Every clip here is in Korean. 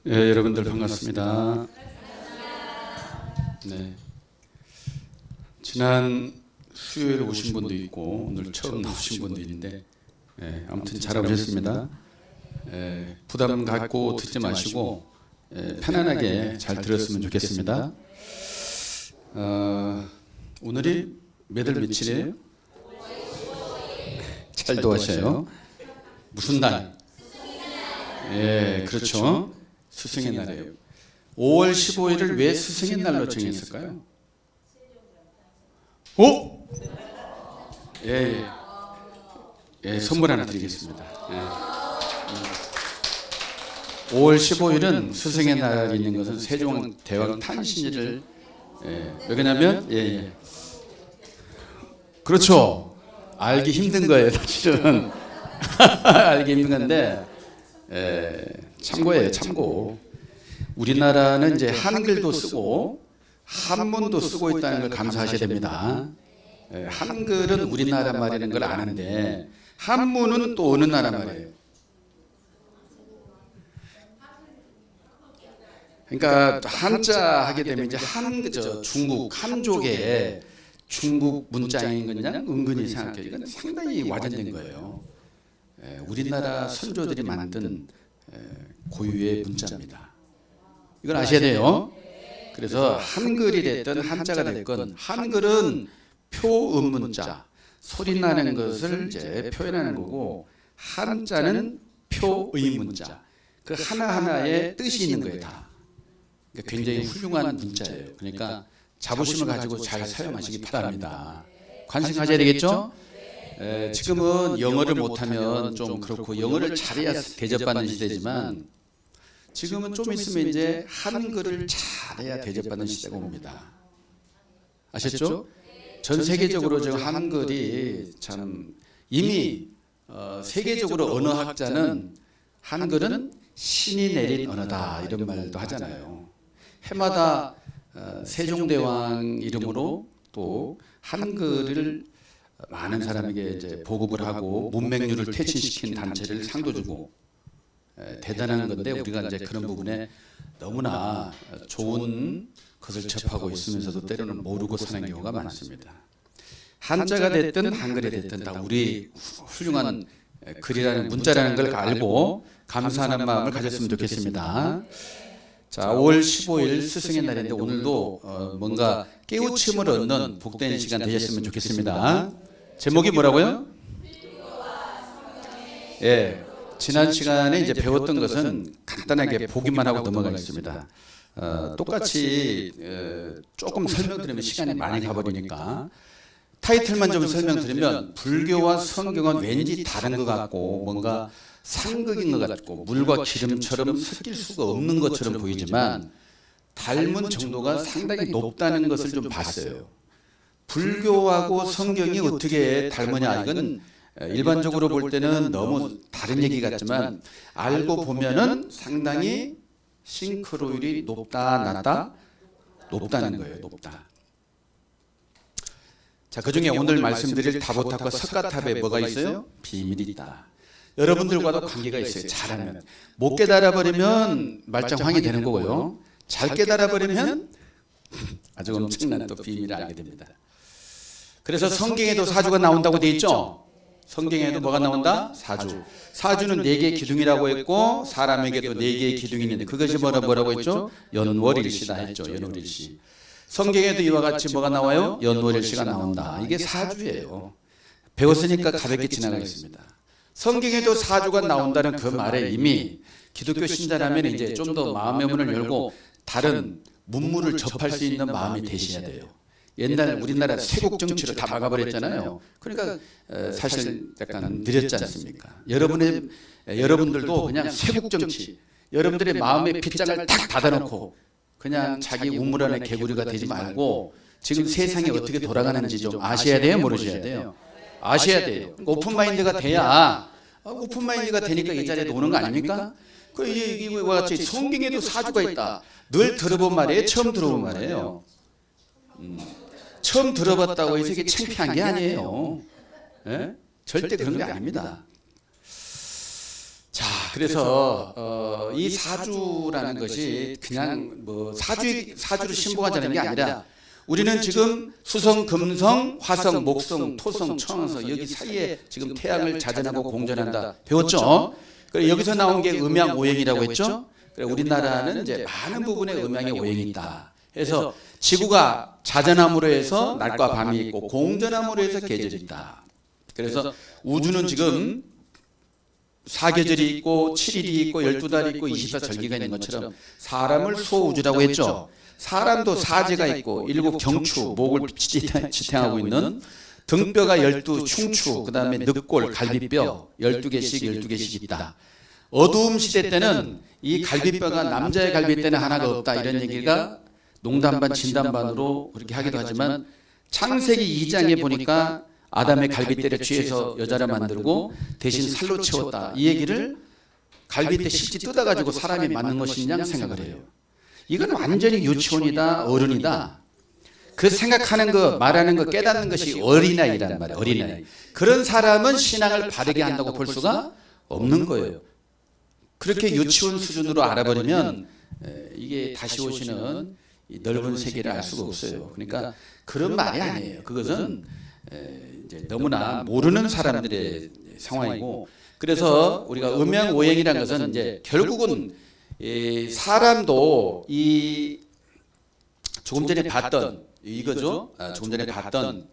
여러분들 반갑습니다. 네. 지난 수요일에 오신 분도 있고 오늘 처음 나오신 분도 있는데 아무튼 잘 오셨습니다. 부담 갖고 듣지 마시고 편안하게 잘 들었으면 좋겠습니다. 오늘이 몇 월 며칠이에요? 잘 도와셔요. 무슨 날? 그렇죠. 스승의 날이에요. 5월 15일을 왜 스승의 날로 정했을까요? 오? 선물 하나 드리겠습니다. 5월 15일은 스승의 날이 있는 것은 세종대왕 탄신일을 왜냐면 그렇죠. 알기 힘든 거예요, 사실은. 알기 힘든 건데 참고예요, 참고. 우리나라는 이제 한글도 쓰고 한문도 쓰고 있다는 걸 감사하셔야 됩니다. 한글은 우리나라 말이라는 걸 아는데 한문은 또 어느 나라 말이에요? 그러니까 한자 하게 되면 이제 중국 한족의 중국 문자인 그냥 은근히 생각해요. 이건 상당히 와전된 거예요. 우리나라 선조들이 만든 고유의 문자입니다. 이걸 아셔야 돼요. 그래서 한글이 됐든 한자가 됐건 한글은 표음문자, 소리 나는 것을 이제 표현하는 거고 한자는 표의문자. 그 하나하나에 뜻이 있는 거예요, 다. 그러니까 굉장히 훌륭한 문자예요. 그러니까 자부심을 가지고 잘 사용하시기 바랍니다. 관심 가져야 되겠죠? 지금은 영어를 못하면 좀 그렇고 영어를 잘해야 대접받는 시대지만 지금은 좀 있으면 이제 한글을 잘해야 대접받는 시대가 옵니다. 아셨죠? 전 세계적으로 지금 한글이 참 이미 세계적으로 언어학자는 한글은 신이 내린 언어다 이런 말도 하잖아요. 해마다 세종대왕 이름으로 또 한글을 많은 사람에게 이제 보급을 하고 문맹률을 퇴진시킨 단체를 상도 주고 대단한 건데 우리가 이제 그런 부분에 너무나 좋은 것을 접하고 있으면서도 때로는 모르고 사는 경우가 많습니다. 한자가 됐든 한글이 됐든 다 우리 훌륭한 글이라는 문자라는 걸 알고 감사하는 마음을 가졌으면 좋겠습니다. 자, 5월 15일 스승의 날인데 오늘도 뭔가 깨우침을 얻는 복된 시간 되셨으면 좋겠습니다. 제목이 뭐라고요? 지난 시간에 이제 배웠던 것은 간단하게 보기만 하고 넘어가겠습니다. 똑같이 조금 설명드리면 시간이 많이 가버리니까 타이틀만 좀 설명드리면 불교와 성경은 왠지 다른 것 같고 뭔가 상극인 것 같고 물과 기름처럼 섞일 수가 없는 것처럼 보이지만 닮은 정도가 상당히 높다는 것을 좀 봤어요. 불교하고 성경이 어떻게 닮으냐 이건 일반적으로 볼 때는 너무 다른 얘기 같지만 알고 보면은 상당히 싱크로율이 높다 낮다 높다는 거예요. 높다. 자, 그중에 오늘 말씀드릴 다보탑과 석가탑에 뭐가 있어요? 비밀이 있다. 여러분들과도 관계가 있어요. 잘하면. 못 깨달아버리면 말짱황이 되는 거고요. 잘 깨달아버리면 아주 엄청난 또 비밀을 알게 됩니다. 그래서 성경에도 사주가 나온다고 돼 있죠. 성경에도 뭐가 나온다? 사주. 사주는 4개의 기둥이라고 했고 사람에게도 4개의 기둥이 있는데 그것이 뭐라고 했죠? 연월일시다 했죠. 연월일시. 성경에도 이와 같이 뭐가 나와요? 연월일시가 나온다. 이게 사주예요. 배웠으니까 가볍게 지나가겠습니다. 성경에도 사주가 나온다는 그 말에 이미 기독교 신자라면 이제 좀 더 마음의 문을 열고 다른 문물을 접할 수 있는 마음이 되셔야 돼요. 옛날 우리나라 세국 정치를 다 막아버렸잖아요. 그러니까 사실 약간 느렸지 않습니까? 여러분들도 그냥 세국 정치, 여러분들의 마음의 빗장을 딱 닫아놓고 그냥 자기 우물 안에 개구리가 되지 말고 지금 세상이 어떻게 돌아가는지 좀 아셔야 돼요, 모르셔야 돼요? 아셔야 돼요. 오픈마인드가 돼야 오픈마인드가 되니까 이 자리에 오는 거 아닙니까? 이와 같이 성경에도 사주가 있다. 늘 들어본 말이에요. 처음 들어본 말이에요. 처음 들어봤다고 해서 이게 창피한 게 아니에요. 절대 그런 게 아닙니다. 자, 그래서 이 사주라는 것이 그냥 뭐 사주를 신봉하자는 게 아니라 우리는 지금 수성, 금성, 화성, 목성, 토성, 청성 여기 사이에 지금 태양을 자전하고 공전한다 배웠죠? 그래 여기서 나온 게 음양 오행이라고 했죠? 그래 우리나라는 이제 많은 부분에 음양의 오행이 있다. 그래서 지구가 자전함으로 해서 낮과 밤이 있고 공전함으로 해서 계절이 있다. 그래서 우주는 지금 사계절이 있고 7일이 있고 12달이 있고 24절기가 있는 것처럼 사람을 소우주라고 했죠. 사람도 사제가 있고 일곱 경추, 목을 지탱하고 있는 등뼈가 12충추, 그 다음에 늑골, 갈비뼈 12개씩 12개씩 있다. 어두움 시대 때는 이 갈비뼈가 남자의 갈비뼈는 하나가 없다 이런 얘기가 농담반 진담반으로 그렇게 하기도 하지만 창세기 2장에 보니까 아담의 갈비뼈를 취해서 여자를 만들고 대신 살로 채웠다. 이 얘기를 갈비뼈 실제 뜯어가지고 사람이 맞는 것이냐 생각을 해요. 이건 완전히 유치원이다, 어른이다. 그 생각하는 거, 말하는 거, 깨닫는 것이 어린아이란 말이에요. 어린아이. 그런 사람은 신앙을 바르게 한다고 볼 수가 없는 거예요. 그렇게 유치원 수준으로 알아버리면 이게 다시 오시는 이 넓은 세계를 알 수가 없어요. 그러니까 그런 말이 아니에요. 그것은 이제 너무나 모르는 사람들의 상황이고, 그래서 우리가 음양오행이라는 것은 이제 결국은 사람도 이 조금 전에 봤던 이거죠. 조금 전에 봤던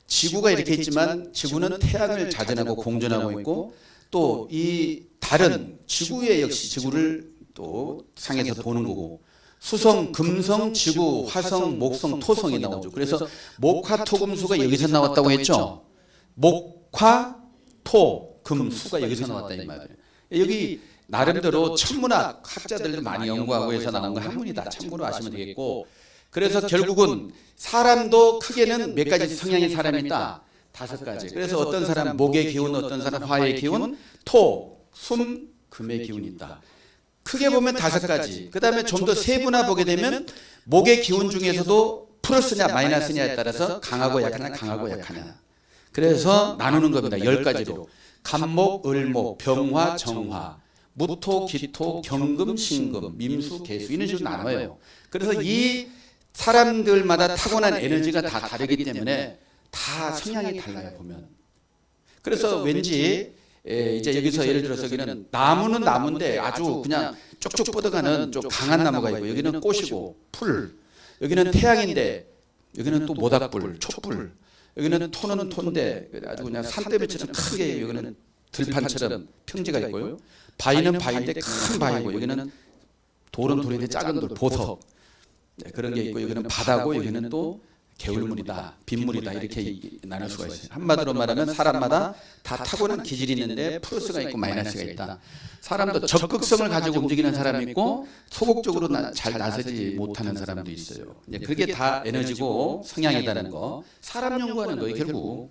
지구가 이렇게 있지만 지구는 태양을 자전하고 공전하고 있고 또 이 달은 지구에 역시 지구를 또 상에서 보는 거고 수성, 금성, 지구, 화성, 목성, 토성이 나오죠. 그래서 목화, 토, 금수가 여기서 나왔다고 했죠. 목화, 토, 금, 수가 여기서 나왔다 이 말이에요. 여기 나름대로 천문학 학자들도 많이 연구하고 해서 나온 거 한문이다. 참고로 아시면 되겠고, 그래서 결국은 사람도 크게는 몇 가지 성향의 사람이 있다. 5가지. 그래서 어떤 사람 목의 기운, 어떤 사람 화의 기운, 토, 숨, 금의 기운이 있다. 크게 보면 5가지. 그 다음에 좀 더 세분화 보게 되면 목의 기운 중에서도 플러스냐 마이너스냐에 따라서 강하고 약하냐 강하고 약하냐. 그래서 나누는 겁니다. 10가지로. 간목, 을목, 병화, 정화, 무토, 기토, 경금, 신금, 민수, 개수 이런 식으로 나눠요. 그래서 이 사람들마다 타고난 에너지가 다 다르기 때문에 다 성향이 달라요 보면. 그래서 왠지 이제 여기서 예를 들어서 여기는 나무는 나무인데 아주 그냥 쪽쪽 뻗어가는 좀 강한 나무가 있고 여기는 꽃이고 풀, 여기는 태양인데 여기는 또 모닥불, 촛불, 여기는 토는 토인데 아주 그냥 산더미처럼 크게 여기는 들판처럼 평지가 있고요. 바위는 바위인데 큰 바위고 여기는 돌은 돌인데 작은 돌, 보석 그런 게 있고 여기는 바다고 여기는 또 개울물이다, 빗물이다 이렇게 나눌 수가 있어요. 한마디로 말하면 사람마다 다 타고난 기질이 있는데 플러스가 있고 마이너스가 있다. 사람도 적극성을 가지고 움직이는 사람이 있고 소극적으로 잘 나서지 못하는 사람도 있어요. 이제 그게 다 에너지고 성향이라는 거. 사람 연구하는 거예요 결국.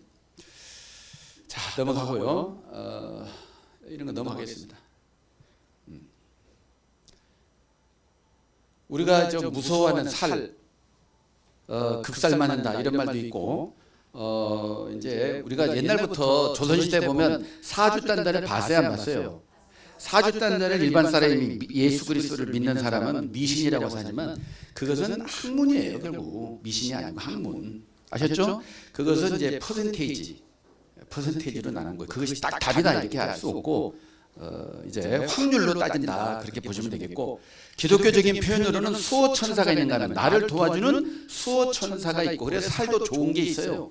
자 넘어가고요. 이런 거 넘어가겠습니다. 우리가 좀 무서워하는 살, 극살맞는다 이런 말도 있고, 이제 우리가 옛날부터 조선시대 보면 사주단자를 봤어요 안 봤어요? 사주단자를 일반 사람이 예수 그리스도를 믿는 사람은 미신이라고 하지만 그것은 학문이에요. 결국 미신이 아니고 학문. 아셨죠? 그것은 이제 퍼센테이지로 나눈 거예요. 그것이 딱 답이다 이렇게 할 수 없고, 이제 확률로 따진다 그렇게 보시면 되겠고, 기독교적인 표현으로는 수호천사가 있는가 하면 나를 도와주는 수호천사가 있고, 그래서 살도 좋은 게 있어요.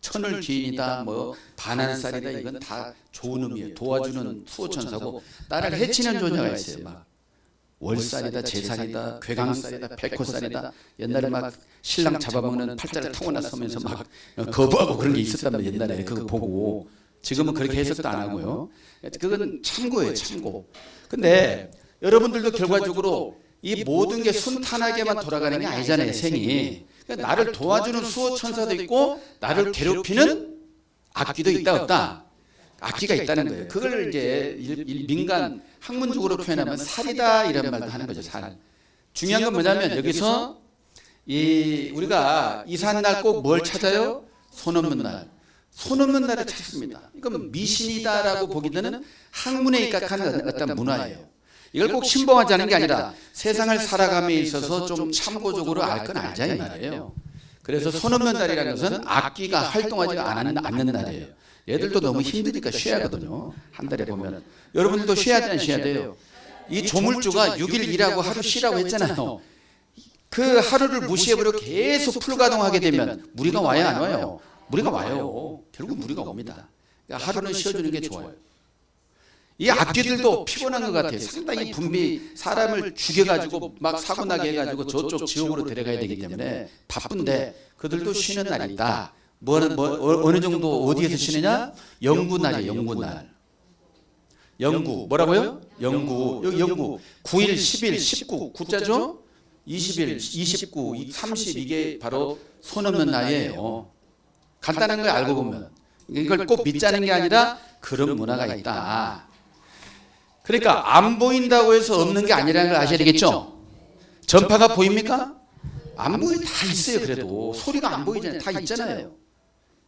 천을 기인이다, 뭐 반한살이다, 이건 다 좋은 의미예요. 도와주는 수호천사고, 나를 해치는 존재가 있어요. 막 월살이다, 제살이다, 괴강살이다, 백호살이다. 옛날에 막 신랑 잡아먹는 팔자를 타고 나서면서 막 거부하고 그런 게 있었다면 옛날에 그거 보고. 지금은 그렇게 해석도 안 하고요. 그건 참고예요, 참고. 근데 여러분들도 결과적으로 이 모든 게 순탄하게만 돌아가는 게 아니잖아요, 생이. 그러니까 나를 도와주는 수호천사도 있고 나를 괴롭히는 악귀도 있다 없다. 악귀가 있다는 거예요. 그걸 이제 민간 학문적으로 표현하면 살이다 이런 말도 하는 거죠, 살. 중요한 건 뭐냐면 여기서 우리가 이삿날 꼭 뭘 찾아요? 손 없는 날. 손 없는 날을 찾습니다. 이건 미신이다라고 보기에는 학문에 입각한 어떤 문화예요. 이걸 꼭 신봉하자는 게 아니라 세상을 살아감에 있어서 좀 참고적으로 알 건 알자 이 말이에요. 그래서 손 없는 날이라는 것은 악기가 활동하지 않는 날이에요. 얘들도 너무 힘드니까 쉬어야 하거든요. 한 달에 보면. 여러분들도 쉬어야 돼, 쉬어야 돼요. 이 조물주가 6일 일하고 하루 쉬라고 했잖아요. 그 하루를 무시해버리고 계속 풀가동하게 되면 무리가 와요, 안 와요? 무리가 와요. 결국 무리가 옵니다. 그러니까 하루는 쉬어주는 게 좋아요. 이 악기들도 피곤한 것 같아요. 상당히 분비 사람을 죽여가지고 막 사고나게 해가지고 저쪽 지옥으로 데려가야 되기 때문에 바쁜데 그들도 쉬는 날이 있다. 어느 정도 어디에서 쉬느냐? 영구날이에요. 영구날. 영구 뭐라고요? 영구. 여기 영구 9일 10일 19 구자죠? 20일 29 30 이게 바로 손 없는 날이에요. 간단한 걸 알고 보면 이걸 꼭 믿자는 게 아니라 그런 문화가 있다. 그러니까 안 보인다고 해서 없는 게 아니라는 걸 아셔야 되겠죠? 전파가 보입니까? 안 보이 다 있어요. 그래도 소리가 안 보이잖아요. 다 있잖아요.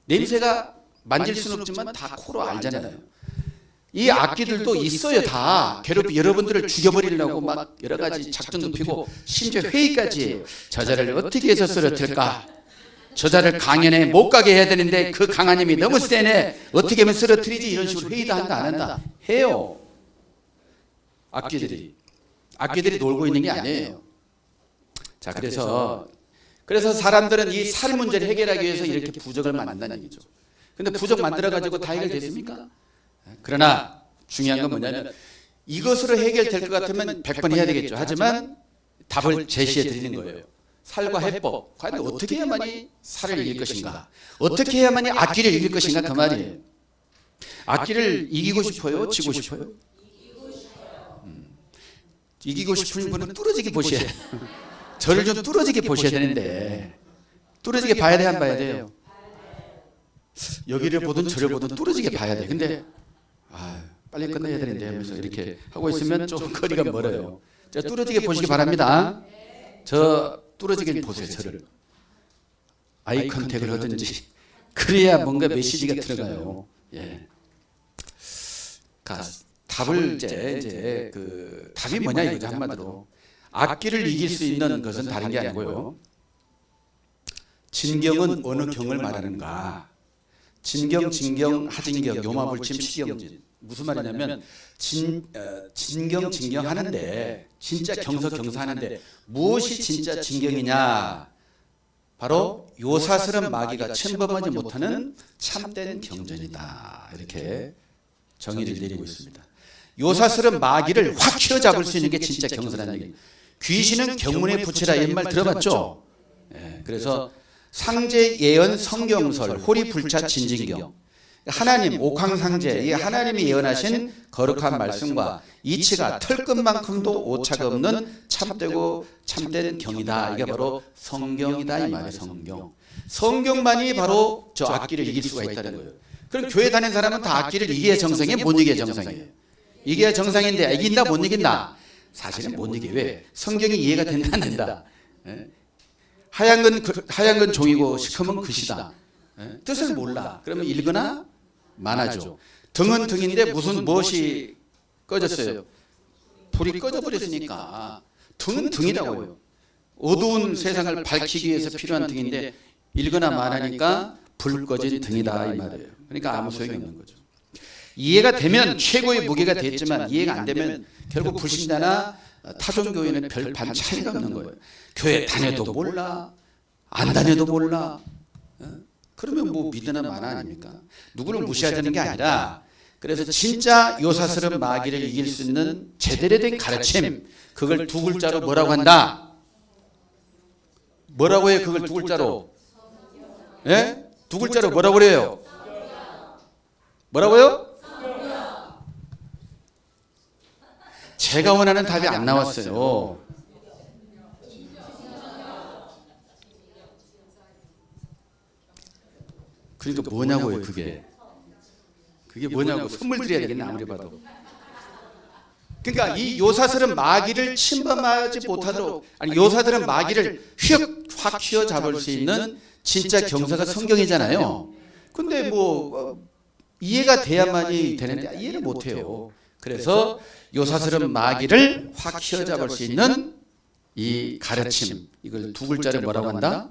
냄새가 만질 수는 없지만 다 코로 알잖아요. 이 악기들도 있어요. 다 여러분들을 죽여버리려고 막 여러 가지 작전도 피고 심지어 회의까지 해요. 저자를 어떻게 해서 쓰러뜨릴까? 저자를 강연에 못 가게 해야 되는데 그 강한 힘이 너무 세네. 어떻게 하면 쓰러뜨리지? 이런 식으로 회의도 한다 안 한다? 해요. 악기들이 놀고 있는 게 아니에요. 자, 그래서 사람들은 이 살 문제를 해결하기 위해서 이렇게 부적을 만든다는 얘기죠. 근데 부적 만들어가지고 다 해결됐습니까? 그러나 중요한 건 뭐냐면 이것으로 해결될 것 같으면 100번 해야 되겠죠. 하지만 답을 제시해 드리는 거예요. 살과 해법. 과연 어떻게 해야만이 살을 이길 것인가? 어떻게 해야만이 악기를 이길 것인가? 그 말이에요. 악기를 이기고 싶어요? 지고 싶어요? 이기고 싶은 분은 뚫어지게 보셔야 돼요. 저를 좀 뚫어지게 보셔야 되는데 뚫어지게 봐야 돼, 안 봐야 돼요? 여기를 보든 저를 보든 뚫어지게 봐야 돼. 근데 빨리 끝내야 되는데 하면서 이렇게 하고 있으면 좀 거리가 멀어요. 자, 뚫어지게 보시기 바랍니다. 저 뚫어지게 보세요. 저를 아이 컨택을 하든지 그래야 뭔가 메시지가 들어가요. 예. 답을 이제 그 답이 뭐냐 이거죠. 한마디로 악기를 이길 수 있는 것은 다른 게 아니고요. 진경은 어느 경을 말하는가? 진경, 진경, 하진경, 요마불침, 시경진. 무슨 말이냐면 진경, 진경 하는데 진짜 경서, 경사 하는데 무엇이 진짜 진경이냐? 바로 요사스런 마귀가 침범하지 못하는 참된 경전이다. 이렇게 정의를 내리고 있습니다. 요사스런 마귀를 확 휘어잡을 수 있는 게 진짜 경서라는 얘기예요. 귀신은 경문에 붙이라 옛말 들어봤죠? 예, 그래서 상제, 예언, 성경설, 호리불차, 진진경. 하나님, 옥황상제, 이 하나님이 예언하신 거룩한 말씀과 이치가 털끝만큼도 오차가 없는 참되고 참된 경이다. 이게 바로 성경이다 이 말이에요. 성경. 성경만이 바로 저 악기를 이길 수가 있다는 거예요. 그럼 교회 다니는 사람은 다 악기를 이겨야 정상이에요? 못 이겨야 정상이에요? 이겨야 정상인데 이긴다 못 이긴다? 사실은 못 이겨. 왜? 성경이 이해가 된다 안 된다? 하얀 건 종이고 시커먼 글씨다. 뜻을 몰라. 그러면 읽거나 만하죠. 등은 등인데 무엇이 꺼졌어요? 불이 꺼져버렸으니까 등은 등이라고요. 어두운 세상을 밝히기 위해서 필요한 등인데 읽거나 만하니까 불 꺼진 등이다 이 말이에요. 그러니까 아무 소용이 없는 거죠. 이해가 되면 최고의 무게가 됐지만 이해가 안 되면 결국 불신자나 타종교회는 별반 차이가 없는 거예요. 교회 다녀도 몰라, 안 다녀도 몰라. 그러면 뭐 믿으나 마나 아닙니까? 누구를 무시하자는 게 아니라 그래서 진짜 요사스러운 마귀를 이길 수 있는 제대로 된 가르침, 그걸 두 글자로 뭐라고 한다? 뭐라고 해요? 그걸 두 글자로? 예? 두 글자로 뭐라고 그래요? 뭐라고요? 제가 원하는 답이 안 나왔어요. 그러니까 뭐냐고요, 그게. 그게 뭐냐고. 선물 드려야 되겠네, 아무리 봐도. 그러니까 이 요사들은 마귀를 침범하지 못하도록, 아니 요사들은 마귀를 확 휘어잡을 수 있는 진짜 경서가 성경이잖아요. 근데 뭐 이해가 돼야만이 되는데 이해를 못해요. 그래서 요사스런 마귀를 확 휘어잡을 수 있는 이 가르침, 이걸 두 글자를 뭐라고 한다?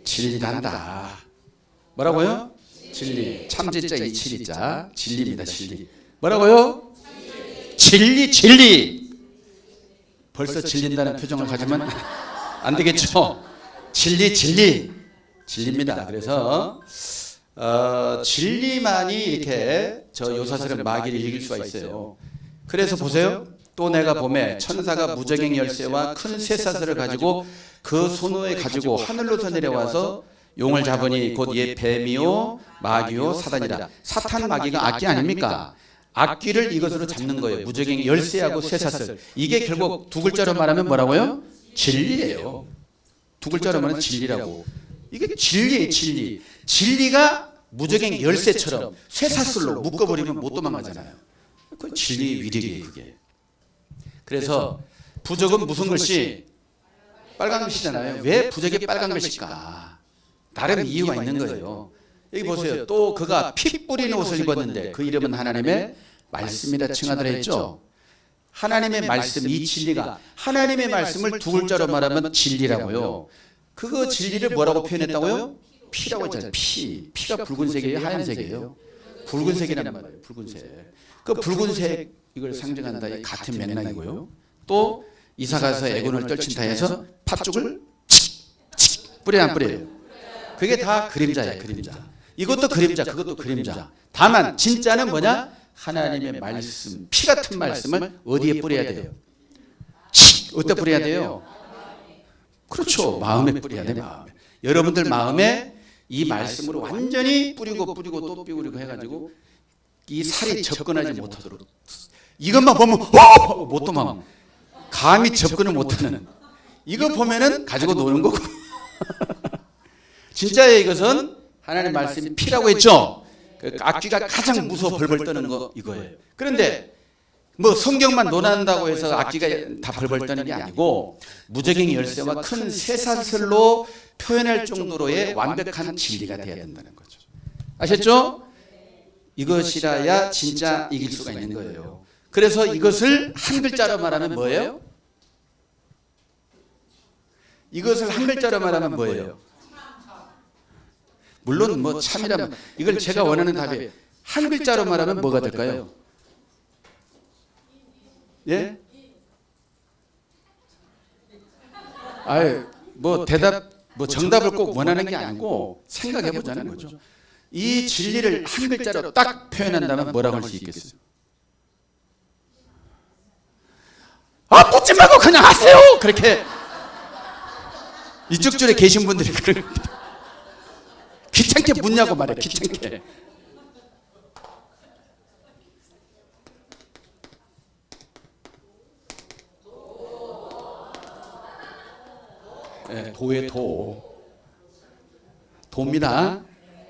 진리한다. 뭐라고요? 진리. 참진자 이칠이자 진리입니다. 진리. 뭐라고요? 진리. 진리. 벌써 질린다는 표정을 가지면 안 되겠죠. 진리. 진리입니다. 그래서 진리만이 이렇게 저 요사스런 마귀를 이길 수가 있어요. 그래서 보세요. 또 내가 봄에 천사가 무저갱 열쇠와 큰 쇠사슬을 가지고 그 손에 가지고 하늘로서 내려와서 용을 잡으니 곧 예 뱀이요 마귀요 사단이라. 사탄 마귀가 악귀 아닙니까? 악귀를 이것으로 잡는 거예요. 무저갱 열쇠하고 쇠사슬. 이게 결국 두 글자로 말하면 뭐라고요? 진리예요. 두 글자로 말하면 진리라고. 이게 진리예요. 진리. 진리가 무저갱 열쇠처럼 쇠사슬로 묶어버리면 못 도망가잖아요. 그 진리의 위력이에요. 그게. 그래서 부적은 무슨 글씨? 빨간 글씨잖아요. 왜 부적이 빨간 글씨일까? 나름 이유가 있는 거예요. 여기 보세요. 또 그가 피 뿌린 옷을 입었는데 그 이름은 하나님의 말씀이라 칭하더라 했죠. 하나님의 말씀, 이 진리가 하나님의 말씀을 두 글자로 말하면 진리라고요. 그거 진리를 뭐라고 표현했다고요? 피라고 했잖아요. 피가 붉은색이에요, 하얀색이에요? 붉은색이란 말이에요. 붉은색. 그 붉은색 이걸 상징한다. 같은 맥락이고요. 또 이사가서 애군을 떨친다 해서 팥죽을 뿌려 안 뿌려요? 그게 다 그림자예요. 그림자. 이것도 그림자, 그것도 그림자. 다만 진짜는 뭐냐? 하나님의 말씀, 피 같은 말씀을 어디에 뿌려야 돼요? 어디다 뿌려야 돼요? 그렇죠. 마음에 뿌려야 돼. 마음에. 여러분들 마음에 이 말씀으로 완전히 뿌리고 또 뿌리고 해가지고 이 살이 접근하지 못하도록. 이것만 보면 못 도망. 감히 접근을 못하는. 이거 보면은 가지고 노는 거고. 진짜예요. 이것은 하나님 말씀이 피라고 했죠. 악귀가 가장 무서워 벌벌 떠는 거 이거예요. 그런데 뭐 성경만 논한다고 해서 악귀가 다 벌벌 떠는 게 아니고 무저갱 열쇠와 큰 쇠사슬로 표현할 정도로의 완벽한 진리가 돼야 된다는 거죠. 아셨죠? 이것이라야 진짜 이길 수가 있는 거예요. 그래서 이것을 한 글자로 말하면 뭐예요? 이것을 한 글자로 말하면 뭐예요? 물론 뭐 참이라면 이걸 제가 원하는 답이 한 글자로 말하면 뭐가 될까요? 예? 아유, 뭐 대답, 뭐 정답을 꼭 원하는 게 아니고 생각해 보자는 거죠. 이 진리를 한 글자로 딱 표현한다면 뭐라고 할 수 있겠어요? 아, 묻지 말고 그냥 하세요. 그렇게 이쪽 줄에 계신 분들이 그럽니다. 귀찮게 묻냐고 말해. 귀찮게. 네, 도의 도. 도입니다.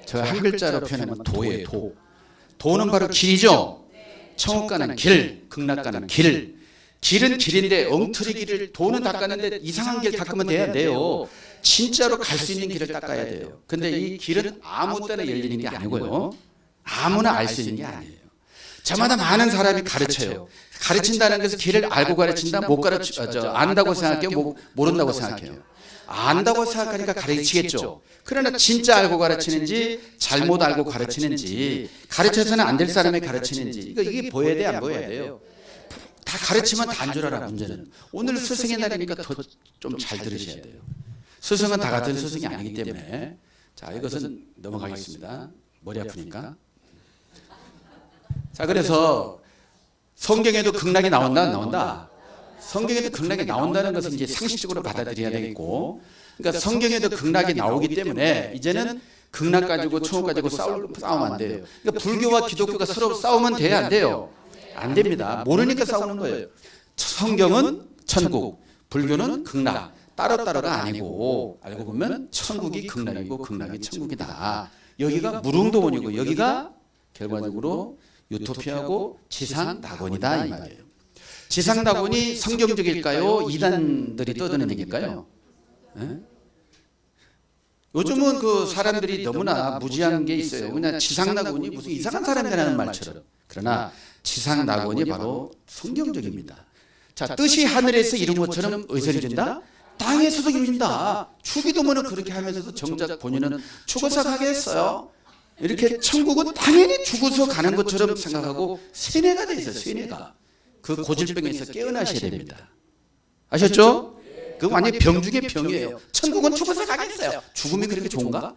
저 한 글자로 표현하면 도의 도. 도는 바로 길이죠. 천국 가는 길, 극락 가는 길. 길은 길인데 엉터리 길을 도는 닦았는데 이상한 길 닦으면 돼요. 진짜로 갈 수 있는 길을 닦아야 돼요. 근데 이 길은 아무 때나 열리는 게 아니고요. 아무나 알 수 있는 게 아니에요. 저마다 많은 사람이 가르쳐요. 가르친다는 것은 길을 알고 가르친다, 못 가르쳐, 안다고 생각해요, 모른다고 생각해요. 안다고 생각하니까 가르치겠죠. 그러나 진짜 알고 가르치는지 잘못 알고 가르치는지 가르쳐서는 안 될 사람이 가르치는지 이게 보여야 돼, 안 보여야 돼요? 다 가르치면 다 안 줄 알아. 문제는 오늘 스승의 날이니까 더 좀 잘 들으셔야 돼요. 스승은 다 같은 스승이 아니기 때문에. 자, 이것은 넘어가겠습니다. 머리 아프니까. 자, 그래서 성경에도 극락이 나온다, 안 나온다? 성경에도 극락이 나온다는 것은 이제 상식적으로 받아들여야 되겠고, 그러니까 성경에도 극락이 나오기 때문에 이제는 극락 가지고 천국 가지고 싸우면 안 돼요. 그러니까 불교와 기독교가 서로 싸우면 돼야 안 돼요? 안 됩니다. 모르니까 싸우는 거예요. 성경은 천국, 불교는 극락. 따로따로가 아니고 알고 보면 천국이 극락이고 극락이 천국이다. 여기가 무릉도원이고 여기가 결과적으로 유토피아고 지상낙원이다 이 말이에요. 지상낙원이 성경적일까요? 이단들이 떠드는 얘기일까요? 예? 요즘은 그 사람들이 너무나 무지한 게 있어요. 그냥 지상낙원이 무슨 이상한 사람이라는 말처럼. 그러나 지상낙원이 바로 성경적입니다. 자, 뜻이 하늘에서 이룬 것처럼 의설이 된다. 땅에서도 이룬다. 주기도문은 그렇게 하면서도 정작 본인은 죽어서 가겠어요. 이렇게 천국은 당연히 죽어서 가는 것처럼 생각하고 세뇌가 돼 있어요. 세뇌가. 그 고질병에서 깨어나셔야 됩니다. 아셨죠? 그 완전히 병 중에 병이에요. 천국은 죽어서 가겠어요. 죽음이 그렇게 좋은가?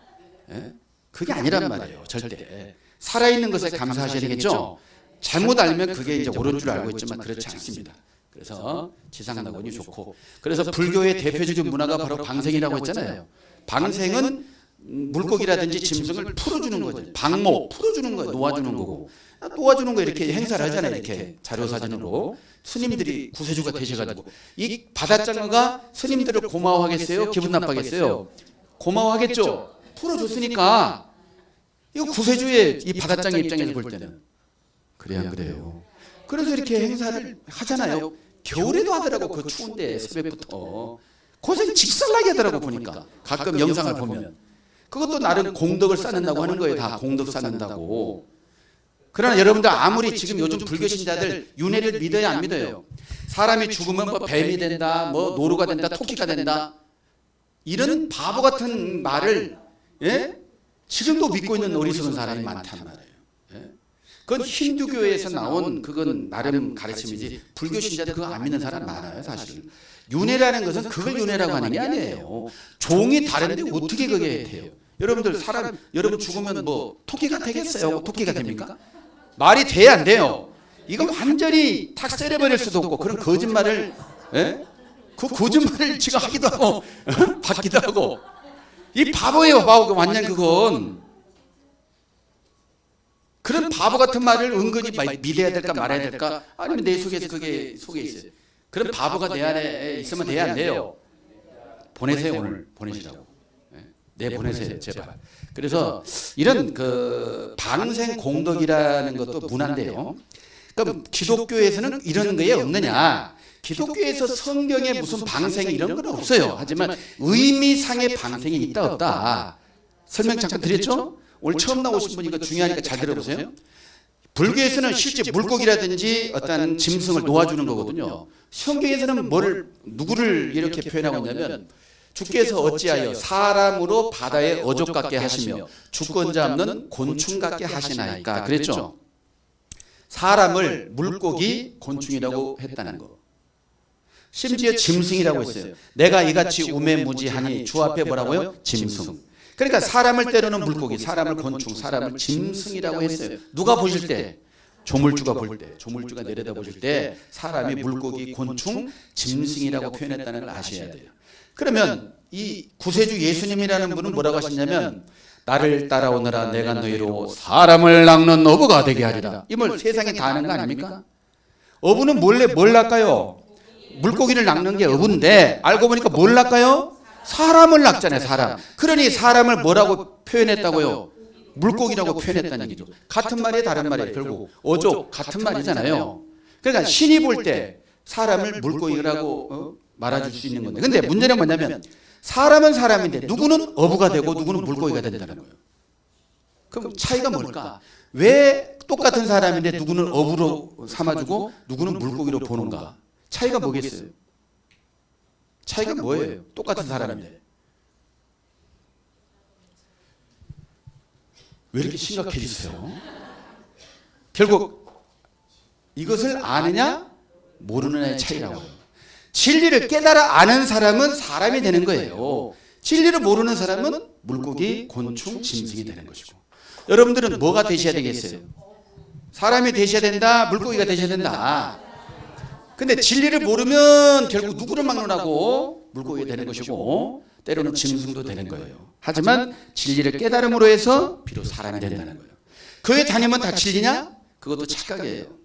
예? 그게 아니란 말이에요. 절대. 살아있는 것에 감사하셔야 되겠죠? 잘못 알면 그게 이제 옳은 줄 알고 있지만 그렇지 않습니다. 그래서 지상낙원이 좋고, 그래서 불교의 대표적인 문화가 바로 방생이라고 했잖아요. 방생은 물고기라든지 짐승을 풀어주는 거죠. 방모 풀어주는 거예요. 놓아주는 거고, 놓아주는 거 이렇게 행사를 하잖아요. 이렇게 자료사진으로 스님들이 구세주가 되셔가지고, 이 바닷장어가 스님들을 고마워하겠어요? 기분 나빠겠어요? 고마워하겠죠. 풀어줬으니까. 이거 구세주의 이 바닷장어 입장에서 볼 때는 그래 안 그래요? 그래서 이렇게 행사를 하잖아요. 겨울에도 하더라고. 그 추운데 새벽부터 고생 직살나게 하더라고. 보니까 가끔 영상을 보면 그것도 나름 공덕을 쌓는다고 하는 거예요. 다 공덕 쌓는다고. 그러나 여러분들 아무리 지금 요즘 불교 신자들 윤회를 믿어야 안 믿어요? 사람이 죽으면 뭐 뱀이 된다, 뭐 노루가 된다, 토끼가 된다, 이런 바보 같은 말을 지금도 믿고 있는 어리석은 사람이 많단 말이에요. 그건 힌두교에서 나온 그건 나름 가르침이지 불교 신자들 그거 안 믿는 사람 많아요. 사실 윤회라는 것은 그걸 윤회라고 하는 게 아니에요. 종이 다른데 어떻게 그게 돼요? 여러분들 여러분 죽으면 뭐 토끼가 되겠어요? 토끼가 됩니까? 말이 돼야 안 돼요. 이거 완전히 탁 썰어버릴 수도 없고 그런 거짓말을 그 거짓말을 지가 하기도 하고 받기도 하고 이 바보예요. 바보. 완전 그건 그런 바보 같은 말을 은근히 믿어야 될까 말아야 될까? 아니면 내 속에서 그게 속에 있어요. 그런 바보가 내 안에 있으면 돼야 안 돼요. 보내세요. 오늘 보내시라고. 내 보내세요. 제발. 그래서 이런 그 방생 공덕이라는 것도 문화인데요. 그럼 기독교에서는 이런 게 없느냐? 기독교에서 성경에 무슨 방생이 이런 건 없어요. 하지만 의미상의 방생이 있다 없다. 설명 잠깐 드렸죠? 오늘 처음 나오신 분 이거 중요하니까 잘 들어보세요. 불교에서는 실제 물고기라든지 어떤 짐승을 놓아주는 거거든요. 성경에서는 누구를 이렇게 표현하고 있냐면 주께서 어찌하여 사람으로 바다에 어족 같게 하시며 주권자 없는 곤충 같게 하시나이까 그랬죠. 사람을 물고기, 곤충이라고 했다는 거. 심지어 짐승이라고 했어요. 내가 이같이 우매무지하니 주 앞에 뭐라고요? 짐승. 그러니까 사람을 때로는 물고기, 사람을 곤충, 사람을 짐승이라고 했어요. 누가 보실 때? 조물주가 볼 때, 조물주가 내려다 보실 때 사람이 물고기, 곤충, 짐승이라고 표현했다는 걸 아셔야 돼요. 그러면 이 구세주 예수님이라는 분은 뭐라고 하시냐면 나를 따라오너라 내가 너희로 사람을 낚는 어부가 되게 하리라. 이 말 세상에 다 아는 거 아닙니까? 어부는 뭘 낚아요? 물고기를 낚는 게 어부인데 알고 보니까 뭘 낚아요? 사람을 낚잖아요. 사람. 그러니 사람을 뭐라고 표현했다고요? 물고기라고 표현했다는 얘기죠. 같은 말이에요, 다른 말이에요. 결국 어족 같은 말이잖아요. 그러니까 신이 볼 때 사람을 물고기라고 말아줄 수 있는 건데, 근데 문제는 뭐냐면 사람은 사람인데 누구는 어부가 되고 누구는 물고기가 된다는 거예요. 그럼 차이가 뭘까? 왜 똑같은 사람인데 누구는 어부로 삼아주고 누구는 물고기로 보는가? 차이가 뭐겠어요? 차이가 뭐예요? 똑같은 사람인데. 왜 이렇게 심각해지세요? 결국 이것을 아느냐 모르느냐의 차이라고 해요. 진리를 깨달아 아는 사람은 사람이 되는 거예요. 진리를 모르는 사람은 물고기, 곤충, 짐승이 되는 것이고. 여러분들은 뭐가 되셔야 되겠어요? 사람이 되셔야 된다, 물고기가 되셔야 된다. 근데 진리를 모르면 결국 누구를 막론하고 물고기가 되는 것이고 때로는 짐승도 되는 거예요. 하지만 진리를 깨달음으로 해서 비로소 사람이 된다는 거예요. 교회 다니면 다 진리냐? 그것도 착각이에요.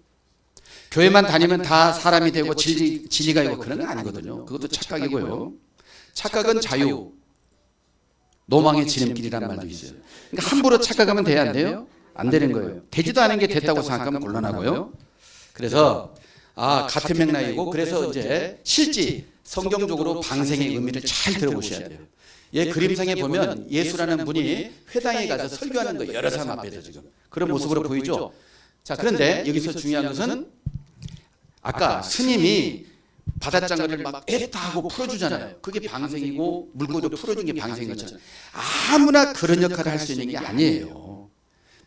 교회만 다니면 다 사람이 되고 진리가 있고 그런 건 아니거든요. 그것도 착각이고요. 착각은 자유, 노망의 지름길이란 말도 있어요. 그러니까 함부로 착각하면 돼야 안 돼요? 안 되는 거예요. 되지도 않은 게 됐다고 생각하면 곤란하고요. 그래서 같은 맥락이고, 그래서 이제 실제 성경적으로 방생의 의미를 잘 들어보셔야 돼요. 그림상에 보면 예수라는 분이 회당에 가서 설교하는 거 여러 사람 앞에서 지금 그런 모습으로 보이죠. 자, 그런데 여기서 중요한 것은 아까 스님이 바닷장어를 막 애타 하고 풀어주잖아요. 그게 방생이고, 물고기도 풀어준 게 방생인 것처럼 아무나 그런 역할을 할 수 있는 게 아니에요.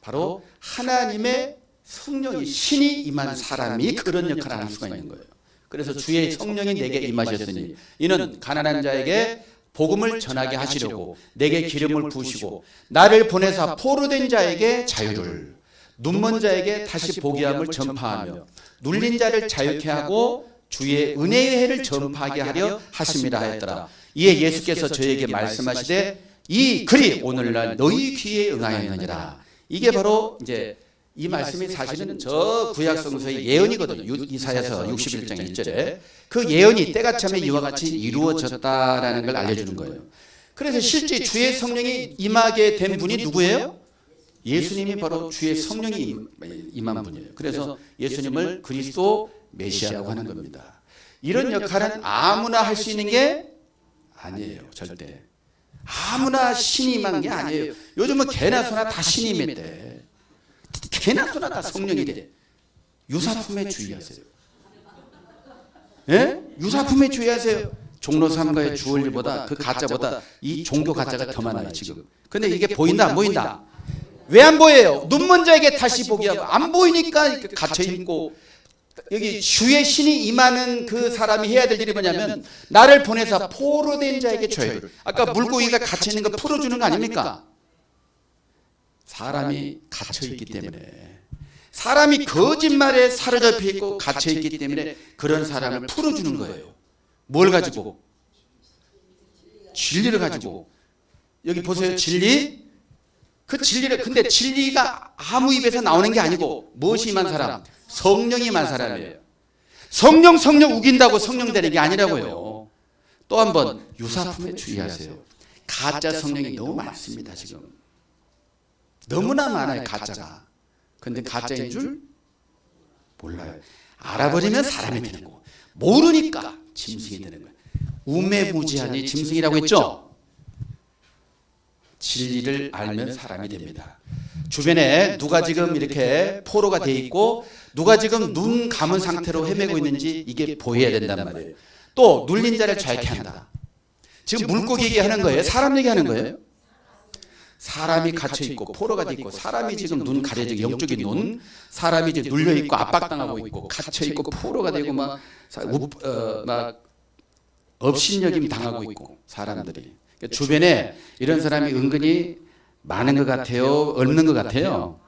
바로 하나님의 성령이, 신이 임한 사람이 그런 역할을 할 수가 있는 거예요. 그래서 주의 성령이 내게 임하셨으니 이는 가난한 자에게 복음을 전하게 하시려고 내게 기름을 부으시고 나를 보내사 포로된 자에게 자유를, 눈먼 자에게 다시 보게 함을 전파하며 눌린 자를 자유케 하고 주의 은혜의 해를 전파하게 하려 하심이라 하였더라. 이에 예수께서 저에게 말씀하시되 이 글이 오늘날 너희 귀에 응하였느니라. 이게 바로 이제 이 말씀이 사실은 저 구약성서의 예언이거든요. 이사야서 61장 1절에 그 예언이 때가 참에 이와 같이 이루어졌다라는 걸 알려주는 거예요. 그래서 실제 주의 성령이 임하게 된 분이 누구예요? 예수님이 바로 주의 성령이 임한 분이에요. 그래서 예수님을 그리스도 메시아라고 하는 겁니다. 이런 역할은 아무나 할 수 있는 게 아니에요. 절대. 아무나 신이 임한 게 아니에요. 요즘은 개나 소나 다 신이 임했대. 개나 소나 다 성령이래. 유사품에 주의하세요. 예? 유사품에 주의하세요. 종로 3가의 주얼리보다, 그 가짜보다 이 종교 가짜가 더 많아요 지금. 근데 이게 보인다 안 보인다? 왜 안 보여요? 눈먼 자에게 다시 보게 하고, 안 보이니까 갇혀있고. 여기 주의 신이 임하는 그 사람이 해야 될 일이 뭐냐면 나를 보내서 포로된 자에게 자유를. 아까 물고기가 갇혀있는 거 풀어주는 거 아닙니까? 사람이 갇혀있기 때문에, 사람이 거짓말에 사로잡혀 있고 갇혀있기 때문에 그런 사람을 풀어주는 거예요. 뭘 가지고? 진리를 가지고. 여기 보세요. 진리. 그 진리를, 근데 진리가 아무 입에서 나오는 게 아니고 무엇이 임한 사람? 성령이 임한 사람이에요. 성령 우긴다고 성령 되는 게 아니라고요. 또 한 번 유사품에 주의하세요. 가짜 성령이 너무 많습니다 지금. 너무나 많아요 가짜가. 근데 가짜인 줄 몰라요. 알아버리면 사람이 되는 거고, 모르니까 짐승이 되는 거예요. 우매무지하니 짐승이라고 했죠. 진리를 알면 사람이 됩니다. 주변에 누가 지금 이렇게 포로가 돼 있고 누가 지금 눈 감은 상태로 헤매고 있는지 이게 보여야 된단 말이에요. 또 눌린 자를 자유케 한다. 지금 물고기 얘기하는 거예요? 사람 얘기하는 거예요? 사람이 gat혀있고 포로가 돼 있고, 사람이 지금 눈 가려지고, 영적인 눈, 사람이 이제 눌려있고 압박당하고 있고 갇혀있고 포로가 되고 막 업신여김 당하고 있고 사람들이. 그러니까 주변에 이런 사람이 은근히 많은 것 같아요? 없는 것 같아요?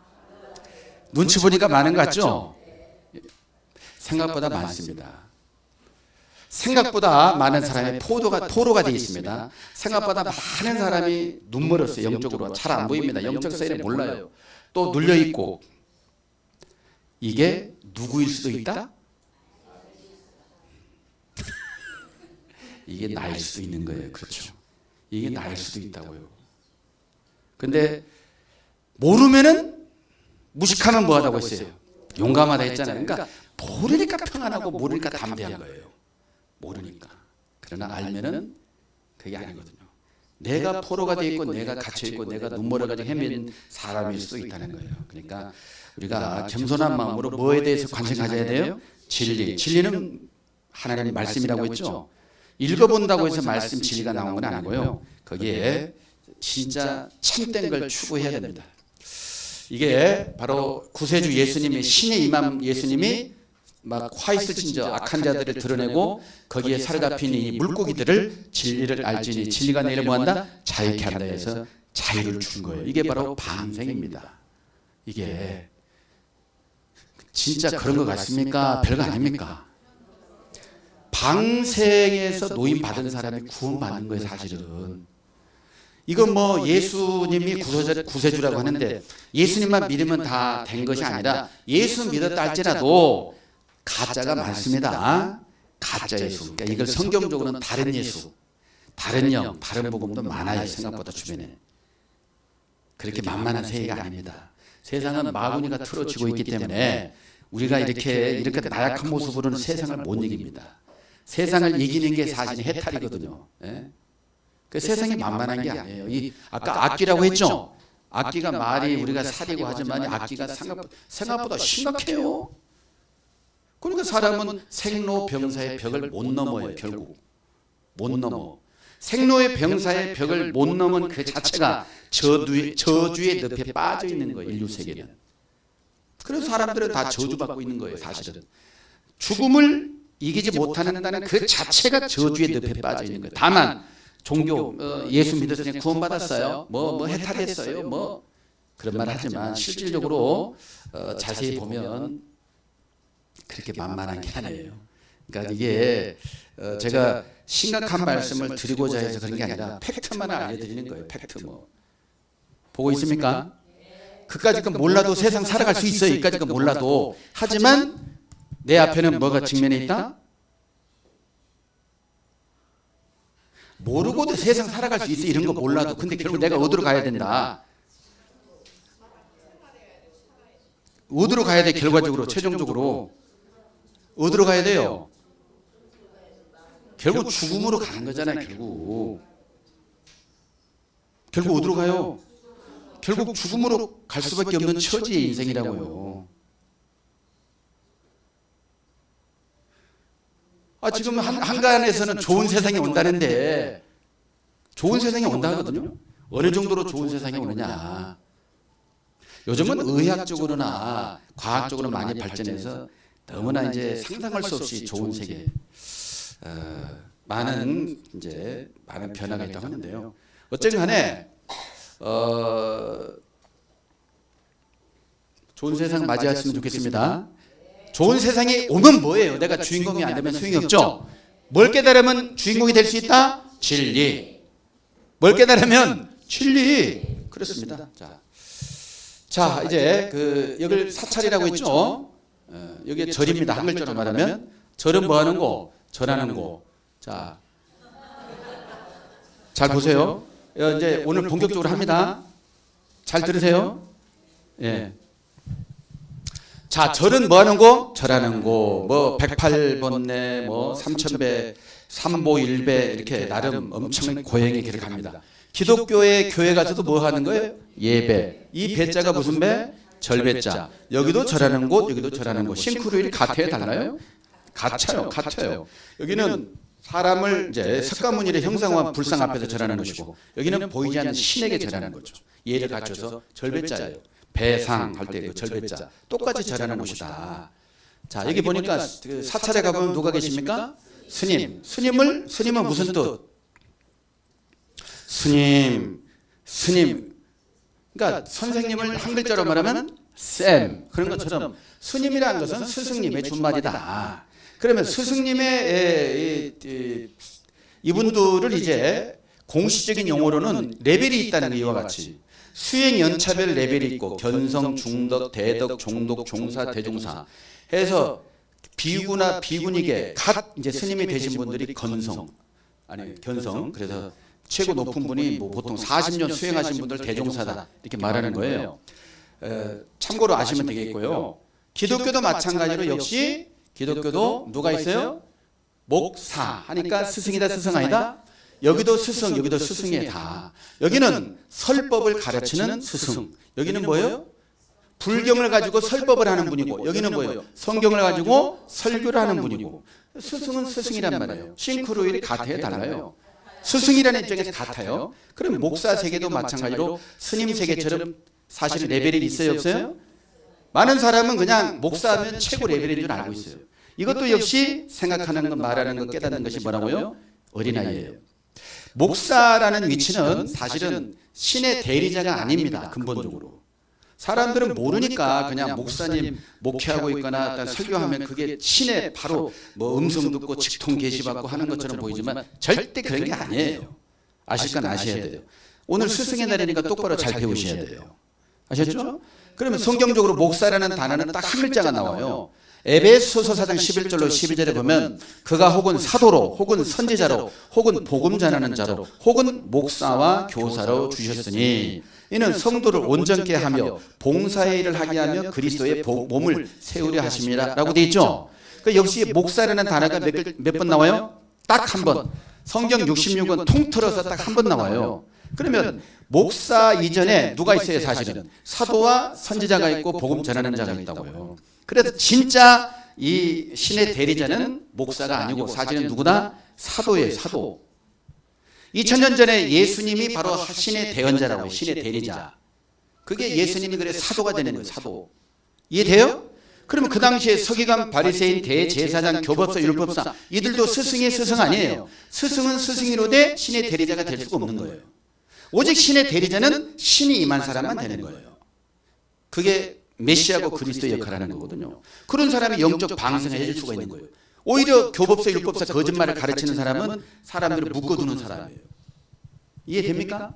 눈치 보니까 많은 것 같죠? 생각보다 많습니다. 생각보다 많은 사람이 포로가 되어 있습니다. 생각보다 많은 사람이 눈멀었어요. 영적으로 잘 안 보입니다. 영적 사이를 몰라요. 또 눌려있고. 이게 누구일 수도 있다? 이게 나일 수도 있는 거예요. 그렇죠. 이게 나일 수도 있다고요. 근데 모르면은, 무식하면 뭐하다고 했어요? 용감하다 했잖아요. 그러니까 모르니까 평안하고 모르니까 담대한 거예요. 모르니까. 그러나 알면은 그게 아니거든요. 내가 포로가 돼 있고 내가 갇혀 있고 내가 눈물어가지고 헤맨 사람일 수도 있다는 거예요. 그러니까 우리가 겸손한 마음으로 뭐에 대해서 관심 가져야 돼요? 진리. 진리는 하나님의 말씀이라고 했죠. 읽어본다고 해서 말씀 진리가 나온 건 아니고요. 거기에 진짜 참된 걸 추구해야 됩니다. 이게 바로 구세주 예수님의 신의 임함, 예수님이 막 화이트 친저 악한 자들을 드러내고 거기에 사로잡힌 이 물고기들을 진리를 알지니 진리가 너희를 뭐한다? 자유케 한다 해서 자유를 준 거예요. 이게 바로 방생입니다. 이게 진짜 그런 것 같습니까? 별거 아닙니까? 방생에서 노임 받은 사람이 구원받는 거예요. 사실은 이건 뭐 예수님이 구세주라고 하는데 예수님만 믿으면 다 된 것이 아니라 예수 믿었다 할지라도 가짜가 많습니다. 가짜 예수. 그러니까 이걸 성경적으로는 다른 예수, 바른 영, 바른 복음도 많아요. 생각보다 주변에. 그렇게 만만한 세계가 아닙니다. 세상은 마구니가 틀어지고 있기 때문에 우리가 이렇게 나약한 모습으로는 세상을 못 이깁니다. 세상을 이기는 게 사실 해탈이거든요. 예? 그 세상이 만만한 게 아니에요. 아까 악기라고 했죠. 악기가 말이 우리가 살이고 하지만 악기가 생각보다 심각해요. 그러니까 사람은 생로병사의 벽을 못 넘어요. 결국 못 넘어. 생로의 병사의 벽을 못 넘은 그 자체가 저주의 늪에 빠져 있는 거예요. 인류 세계는. 그래서 사람들은 다 저주받고 있는 거예요. 사실은 죽음을 이기지 못한다는 그 자체가 저주의 늪에 빠져 있는 거예요. 다만 종교 예수 믿었으니 구원받았어요. 뭐 해탈했어요. 뭐 그런 말 하지만 실질적으로 자세히 보면 그렇게 만만한 게 아니에요. 그러니까 이게 제가 심각한 말씀을 드리고자 해서 그런 게 아니라 팩트만 알려드리는 거예요. 팩트 뭐 보고 있습니까? 그까짓 건 몰라도 세상 살아갈 수 있어요. 이까짓 건 몰라도. 하지만 내 앞에는 뭐가 직면해 있다? 모르고도 세상 살아갈 수 있어. 이런 거 몰라도. 근데 결국 내가 어디로 가야 된다? 어디로 가야 돼? 결과적으로 최종적으로 어디로 가야 돼요? 결국 죽음으로 가는 거잖아요. 결국 어디로 가요? 결국 죽음으로 갈 수밖에 없는 처지의 인생이라고요. 지금 한간에서는 좋은 세상이 온다는데 좋은 세상이 온다 하거든요. 어느 정도로 좋은 세상이 오느냐. 요즘은 의학적으로나 과학적으로 많이 발전해서 너무나 이제 상상할 수 없이 좋은 세계, 많은 변화가 있다고 하는데요. 어쨌든 간에 좋은 세상 맞이했으면 좋겠습니다. 좋은 세상이 오면 뭐예요? 내가 주인공이 안 되면 소용이 없죠. 뭘 깨달으면 주인공이 될 수 있다? 진리. 뭘 깨달으면 진리. 그렇습니다. 자 이제 여길 사찰이라고 했죠. 여기 절입니다. 한글자로 말하면 절은 뭐 하는 거? 절하는 거. 자, 잘 보세요. 이제 오늘 본격적으로 합니다. 잘 들으세요. 예. 자, 절은 뭐 하는 거? 절하는 거. 뭐 108번뇌, 뭐 3000배, 삼보 일배 이렇게 나름 엄청난 고행의 길을 갑니다. 기독교의 교회 가서도 뭐 하는 거예요? 예배. 이 배자가 무슨 배? 절배자. 여기도 절하는 곳, 여기도 절하는 곳. 싱크로율이 같아요, 달라요? 같아요. 여기는 사람을 이제 석가모니의 형상화 불상 앞에서 절하는 것이고, 여기는 보이지 않는 신에게 절하는 거죠. 예를 갖춰서 절배자예요. 배상 할 때 그 절배자 똑같이 절하는 곳이다. 자, 여기 보니까 사찰에 가보면 누가 계십니까? 스님. 스님은 무슨 뜻? 스님. 그러니까 선생님을 한 글자로 말하면 쌤. 그런 것처럼 스님이라는 것은 스승님의 준말이다. 그러면 스승님의 이분들을 이제 공식적인 용어로는 레벨이 있다는 이와 같이 수행 연차별 레벨이 있고 견성, 중덕, 대덕, 종덕, 종사, 대종사 해서 비구나 비구니게 갓 이제 스님이 되신 분들이 견성. 그래서 최고 높은 분이 뭐 보통 40년 수행하신 분들 대종사다 이렇게 말하는 거예요. 참고로 아시면 되겠고요. 기독교도 마찬가지로 역시 기독교도 누가 있어요? 목사 하니까 스승이다 스승 아니다? 여기도 스승 여기도 스승이에요 다. 여기는 설법을 가르치는 스승. 여기는 뭐예요? 불경을 가지고 설법을 하는 분이고 여기는 뭐예요? 성경을 가지고 설교를 하는 분이고 스승은 스승이란 말이에요. 싱크로율이 같아요 달라요? 스승이라는 입장에서 같아요. 그럼 목사 세계도 마찬가지로 스님 세계처럼 사실 레벨이 있어요 없어요? 많은 사람은 그냥 목사하면 최고 레벨인 줄 알고 있어요. 이것도 역시 생각하는 것 말하는 것 깨닫는 것이 뭐라고요? 어린아이예요. 목사라는 위치는 사실은 신의 대리자가 아닙니다. 근본적으로. 사람들은 모르니까 그냥 목사님 목회하고 있거나 설교하면 그게 신의 바로 뭐 음성 듣고 직통 계시받고 하는 것처럼 보이지만 절대 그런 게 아니에요. 아실 건 아셔야 돼요. 오늘 스승의 날이니까 똑바로 잘 배우셔야 돼요. 아셨죠? 그러면 성경적으로 목사라는 단어는 딱 한 글자가 나와요. 에베소서 4장 11절로 12절에 보면 그가 혹은 사도로 혹은 선지자로 혹은 복음 전하는 자로 혹은 목사와 교사로 주셨으니 이는 성도를 온전케 하며 봉사의 일을 하게 하며 그리스도의 몸을 세우려 하심이라 라고 되어 있죠. 그 역시 목사라는 단어가 몇 번 나와요? 딱 한 번. 성경 66권 통틀어서 딱 한 번 나와요. 그러면 목사 이전에 누가 있어요? 사실은 사도와 선지자가 있고 복음 전하는 자가 있다고요. 그래서 진짜 이 신의 대리자는 목사가 아니고 사실은 누구다? 사도예요. 사도. 2000년 전에 예수님이 바로 신의 대언자라고 해요. 신의 대리자. 그게 예수님이 그래 사도가 되는 거예요. 사도. 이해돼요? 그러면 그 당시에 서기관, 바리새인, 대제사장, 교법사, 율법사 이들도 스승의 스승 아니에요. 스승은 스승이로되 신의 대리자가 될 수가 없는 거예요. 오직 신의 대리자는 신이 임한 사람만 되는 거예요. 그게 메시아고 그리스도의 역할을 하는 거거든요. 그런 사람이 영적 방생을 해줄 수가 있는 거예요. 오히려 교법사, 율법사 거짓말을 가르치는 사람은 사람들을 묶어두는 사람이에요. 이해됩니까?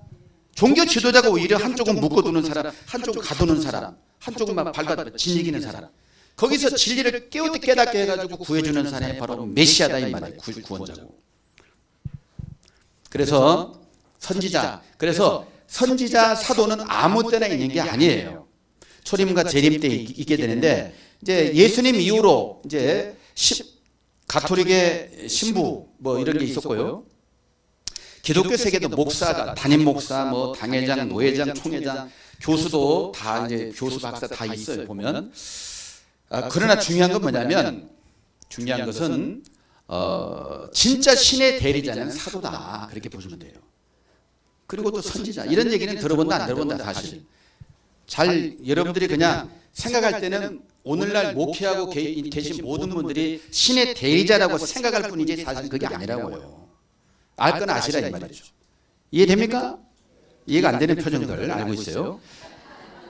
종교 지도자가 오히려 한쪽은 묶어두는 사람, 한쪽은 가두는 사람, 한쪽은 막 밟아 진이기는 사람. 거기서 진리를 깨닫게 해가지고 구해주는 사람이 바로 메시아다 이 말이에요. 구원자고. 그래서 선지자, 그래서 선지자, 사도는 아무 때나 있는 게 아니에요. 초림과 재림 때 있게 되는데 이제 예수님 이후로 이제 가톨릭의 신부 뭐 이런 게 있었고요. 기독교 세계도 목사가 담임 목사, 뭐 당회장, 노회장, 총회장, 교수도 다 이제 교수 박사 다 있어요 보면. 그러나 중요한 건 뭐냐면 중요한 것은 진짜 신의 대리자는 사도다 그렇게 보시면 돼요. 그리고 또 선지자 이런 얘기는 들어본다 안 들어본다 사실. 잘 여러분들이 그냥 생각할 때는 오늘날 목회하고 계신 모든 분들이 신의 대리자라고 생각할 뿐이지 사실 그게 아니라고요. 알 건 아시라 이 말이죠. 이해됩니까? 이해가 안 되는 표정들 알고 있어요.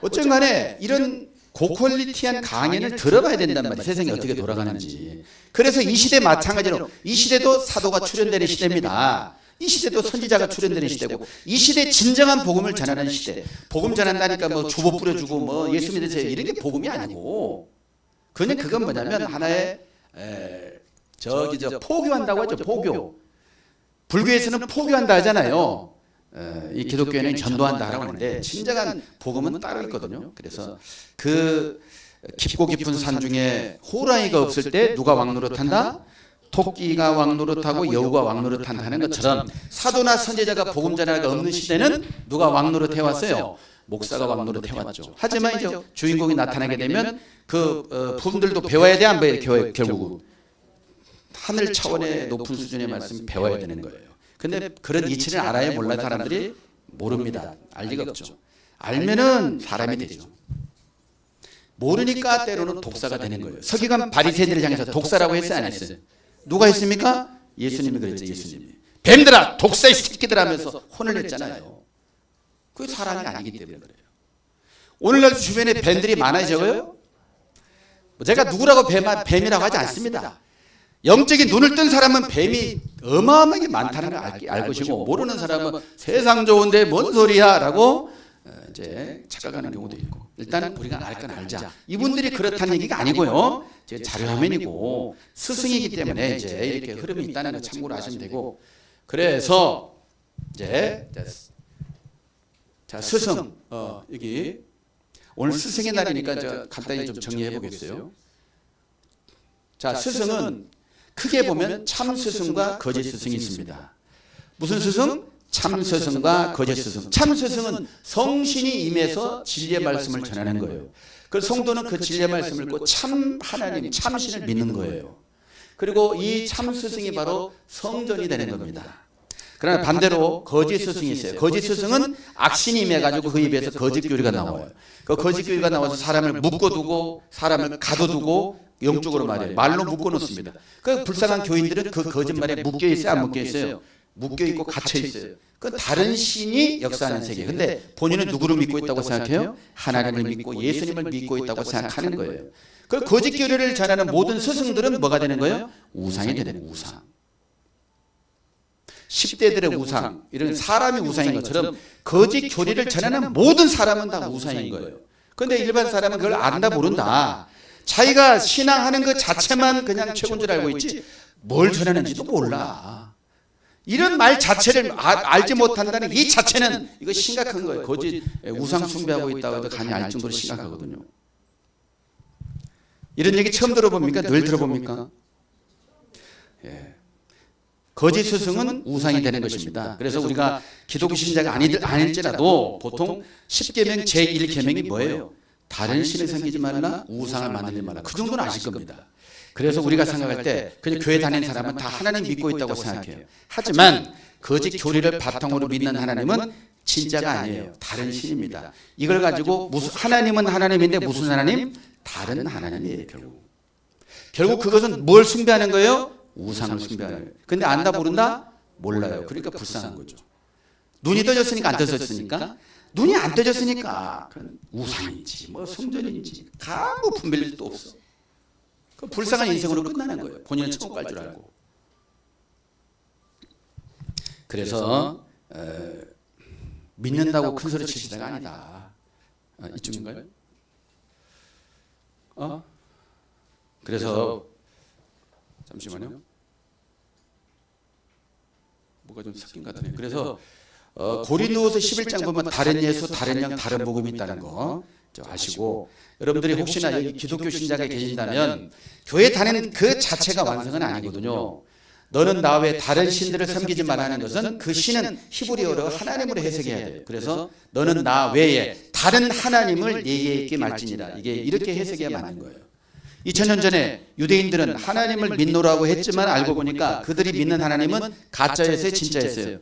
어쨌든 간에 이런 고퀄리티한 강연을 들어봐야 된단 말이에요. 세상이 어떻게 돌아가는지. 그래서 이 시대 마찬가지로 이 시대도 사도가 출현되는 시대입니다. 이 시대도 선지자가 출현되는 시대고 이 시대 진정한 복음을 전하는 시대. 복음 전한다니까 뭐 주보 뿌려주고 뭐 예수 믿으세요 이런 게 복음이 아니고 그냥 그건 뭐냐면 하나의 포교한다고 하죠. 포교. 불교에서는 포교한다 하잖아요. 이 기독교에는 전도한다라고 하는데 진정한 복음은 따로 있거든요. 그래서 그 깊고 깊은 산 중에 호랑이가 없을 때 누가 왕노릇한다? 토끼가 왕노릇하고 여우가 왕노릇한다는 것처럼 사도나 선지자가 복음 전하가 없는 시대는 누가 왕노릇 해왔어요? 목사가 왕노릇 해왔죠. 하지만 이제 주인공이 나타나게 되면 그 분들도 배워야 돼 안 배워요? 결국 하늘 차원의 높은 수준의 말씀 배워야 되는 거예요. 근데 그런 이치를 알아야 몰라요. 사람들이 모릅니다. 알 리가 없죠. 알면은 사람이 되죠. 모르니까 때로는 독사가 되는 거예요. 서기관 바리새인들을 향해서 독사라고 했어요 안 했어요? 누가 했습니까? 예수님이 그랬죠. 예수님이. 뱀들아 독사의 새끼들 하면서 혼을 냈잖아요. 그게 사람이 아니기 때문에 그래요. 오늘날 주변에 뱀들이 많아요 적어요? 제가 누구라고 뱀이라고 하지 않습니다. 영적인 눈을 뜬 사람은 뱀이 어마어마하게 많다는 걸 알 것이고 모르는 사람은 세상 좋은데 뭔 소리야 라고 이제 착각하는 경우도 있고 일단 우리가 알 건 알자. 이분들이 그렇다는 얘기가 아니고요. 제 자료화면이고 스승이기 때문에 이제 이렇게 흐름이 있다는 걸 참고로 하시면 되고 그래서 이제 자 스승 여기 오늘 스승의 날이니까 저 간단히 좀 정리해 보겠어요. 자 스승은 크게 보면 참 스승과 거짓 스승이 있습니다. 무슨 스승? 참 스승과 거짓 스승. 참 스승은 성신이 임해서 진리의 말씀을 전하는 거예요. 그 성도는 그 진리의 말씀을 읽고 참 하나님, 참신을 믿는 거예요. 그리고 이 참 스승이 바로 성전이 되는 겁니다. 그러나 반대로 거짓 스승이 있어요. 거짓 스승은 악신이 임해가지고 그 입에서 거짓 교리가 나와요. 그 거짓 교리가 나와서 사람을 묶어두고 사람을 가둬두고 영적으로 말해요. 말로 묶어놓습니다. 그 불쌍한 교인들은 그 거짓말에 묶여있어요? 안 묶여있어요? 묶여있고 갇혀있어요. 그 다른 신이 역사하는 세계. 근데 본인은 누구를 믿고 있다고 생각해요? 하나님을 믿고 예수님을 믿고 있다고 생각하는 거예요. 그 거짓 교리를 전하는 모든 스승들은 뭐가 되는 거예요? 우상이 되는 거예요. 우상. 10대들의 우상, 이런 사람이 우상인 것처럼 거짓 교리를 전하는 모든 사람은 다 우상인 거예요. 그런데 일반 사람은 그걸 안다 모른다. 자기가 신앙하는 그 자체만 그냥 최고인 줄 알고 있지 뭘 전하는지도 몰라. 이런 말 자체를 알지 못한다는 이 자체는 이거 심각한 거예요. 거짓 우상 숭배하고 있다고 해도 간이 알 정도로 심각하거든요. 이런 얘기 처음 들어봅니까? 늘 들어봅니까? 예. 거짓 스승은 우상이 되는 것입니다. 그래서 우리가 기독교 신자가 아닐지라도 보통 10계명 제1계명이 뭐예요? 다른 신을 섬기지 말라, 우상을 만들지 말라. 그 정도는 아실 겁니다. 그래서 우리가 생각할 때 그냥 교회 다니는 사람은 다 하나님 믿고 있다고 생각해요. 하지만 거짓 교리를 바탕으로 믿는 하나님은 진짜가 아니에요. 다른 신입니다. 이걸 가지고 하나님은 하나님인데 무슨 하나님? 다른 하나님이에요. 결국 그것은 뭘 숭배하는 거예요? 우상을 숭배하는 거예요. 근데 안다 모른다? 몰라요. 그러니까 불쌍한 거죠. 눈이 떠졌으니까 안 떠졌으니까 눈이 안 떠졌으니까 우상인지 뭐 성전인지 아무 분별일 수도 없어. 그 불쌍한 인생으로 끝나는 거예요. 본인은 천국 갈 줄 알고. 그래서 믿는다고 큰 소리 칠 시대가 아니다. 이쯤인가요? 그래서 잠시만요. 뭐가 좀 섞인 것 같네요. 그래서 고린도후서 11장 보면 다른 예수, 다른 양, 다른 복음이 있다는 거 아시고, 여러분들이 혹시나 여기 기독교 신자가 계신다면 교회 다니는 그 자체가 완성은 아니거든요. 너는 나 외에 다른 신들을 섬기지 말라는 것은 그 신은 히브리어로 하나님으로 해석해야 돼요. 그래서 너는 나 외에 다른 하나님을 예의있게 말지니라. 이게 이렇게 해석해야 맞는 거예요. 2000년 전에 유대인들은 하나님을 믿노라고 했지만 알고 보니까 그들이 믿는 하나님은 가짜였어요, 진짜였어요?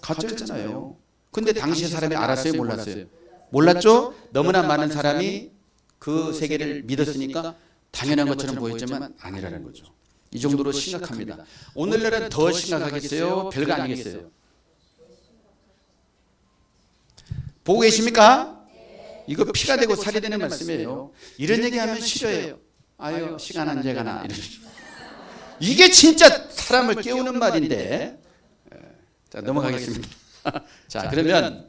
가짜였잖아요. 근데 당시 사람이 알았어요, 몰랐어요? 몰랐죠? 너무나 많은 사람이 그 세계를 믿었으니까 당연한 것처럼 보였지만 아니라는 거죠. 이 정도로 심각합니다. 오늘날은 더 심각하겠어요? 별거 아니겠어요? 보고 계십니까? 이거 피가 되고 살이 되는 말씀이에요. 이런 얘기하면 싫어해요. 아유, 시간 언제 가나. 이게 진짜 사람을 깨우는 말인데. 자, 넘어가겠습니다. 자, 그러면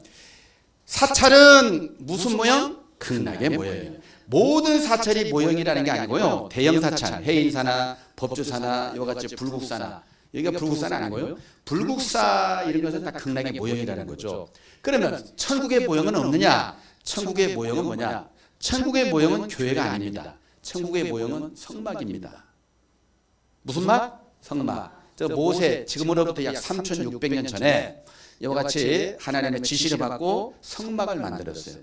사찰은 무슨 모형? 극락의 모형이에요. 모든 사찰이 모형이라는 게 아니고요. 대형 사찰, 해인사나 법주사나 이와 같이 불국사나, 여기가 불국사는 아니고요. 불국사 이런 것은 다 극락의 모형이라는 거죠. 그러면 천국의 모형은 없느냐? 천국의 모형은 뭐냐? 천국의 모형은 교회가 아닙니다. 천국의 모형은 성막입니다. 무슨 막? 성막. 저 모세, 지금으로부터 약 3600년 전에 이와 같이 하나님의 지시를 받고 성막을 만들었어요.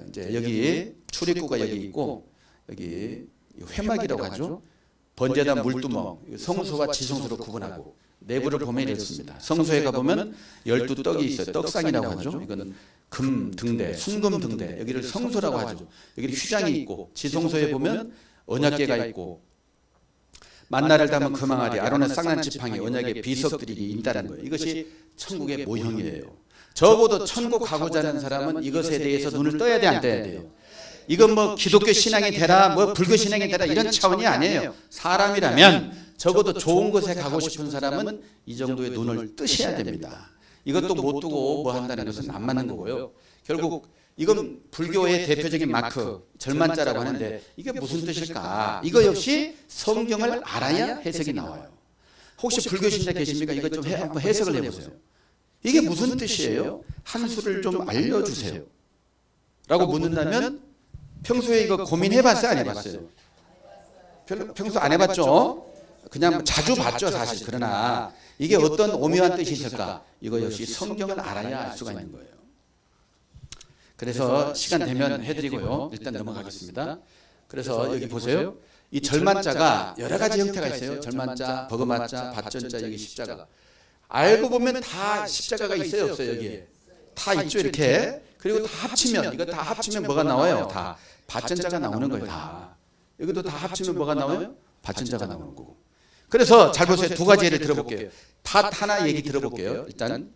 이제 여기 출입구가 여기 있고, 여기 회막이라고 하죠. 번제단 물두멍, 성소와 지성소로 구분하고, 내부를 보면 이렇습니다. 성소에 가보면 12떡이 있어요. 떡상이라고 하죠. 이건 금 등대, 순금 등대, 여기를 성소라고 하죠. 여기 휘장이 있고, 지성소에 보면 언약궤가 있고, 만나를 담은 금항아리, 아론의 쌍난 지팡이, 언약의 비석들이 있다는 거예요. 이것이 천국의 모형이에요. 적어도 천국 가고자 하는 사람은 이것에 대해서 눈을 떠야 돼, 안 떠야 돼요? 이건 뭐 기독교 신앙이 되라, 뭐 불교 신앙이 되라 이런 차원이 아니에요. 사람이라면 적어도 좋은 곳에 가고 싶은 사람은 이 정도의 눈을 뜨셔야 됩니다. 이것도 못 뜨고 뭐 한다는 것은 안 맞는 거고요. 결국 이건 불교의 대표적인 마크, 절만자라고 하는데 이게 무슨 뜻일까? 이거 역시 성경을 알아야 해석이 나와요. 혹시 불교 신자 계십니까? 이거 좀 한번 해석을 해보세요. 이게 무슨 뜻이에요? 한 수를 좀 알려주세요. 라고 묻는다면 평소에 이거 고민해봤어요? 안 해봤어요? 평소 안 해봤죠? 그냥 자주 봤죠, 사실. 그러나 이게 어떤 오묘한 뜻이 있을까? 이거 역시 성경을 알아야 알 수가 있는 거예요. 그래서 시간 되면 해드리고요. 일단 넘어가겠습니다. 그래서 여기 보세요. 이 절만자가 여러 가지 형태가 있어요. 절만자, 버그만자, 밧전자, 여기 십자가. 알고 보면 다 십자가가 있어요, 없어요? 여기에 다 있죠, 이렇게. 그리고 다 합치면, 이거 다 합치면 뭐가 나와요? 다 밧전자가 나오는 거예요. 다. 여기도 다 합치면 뭐가 나와요? 밧전자가 나오는 거고. 그래서 잘 보세요. 두 가지 예를 들어볼게요. 밭 하나 얘기 들어볼게요. 일단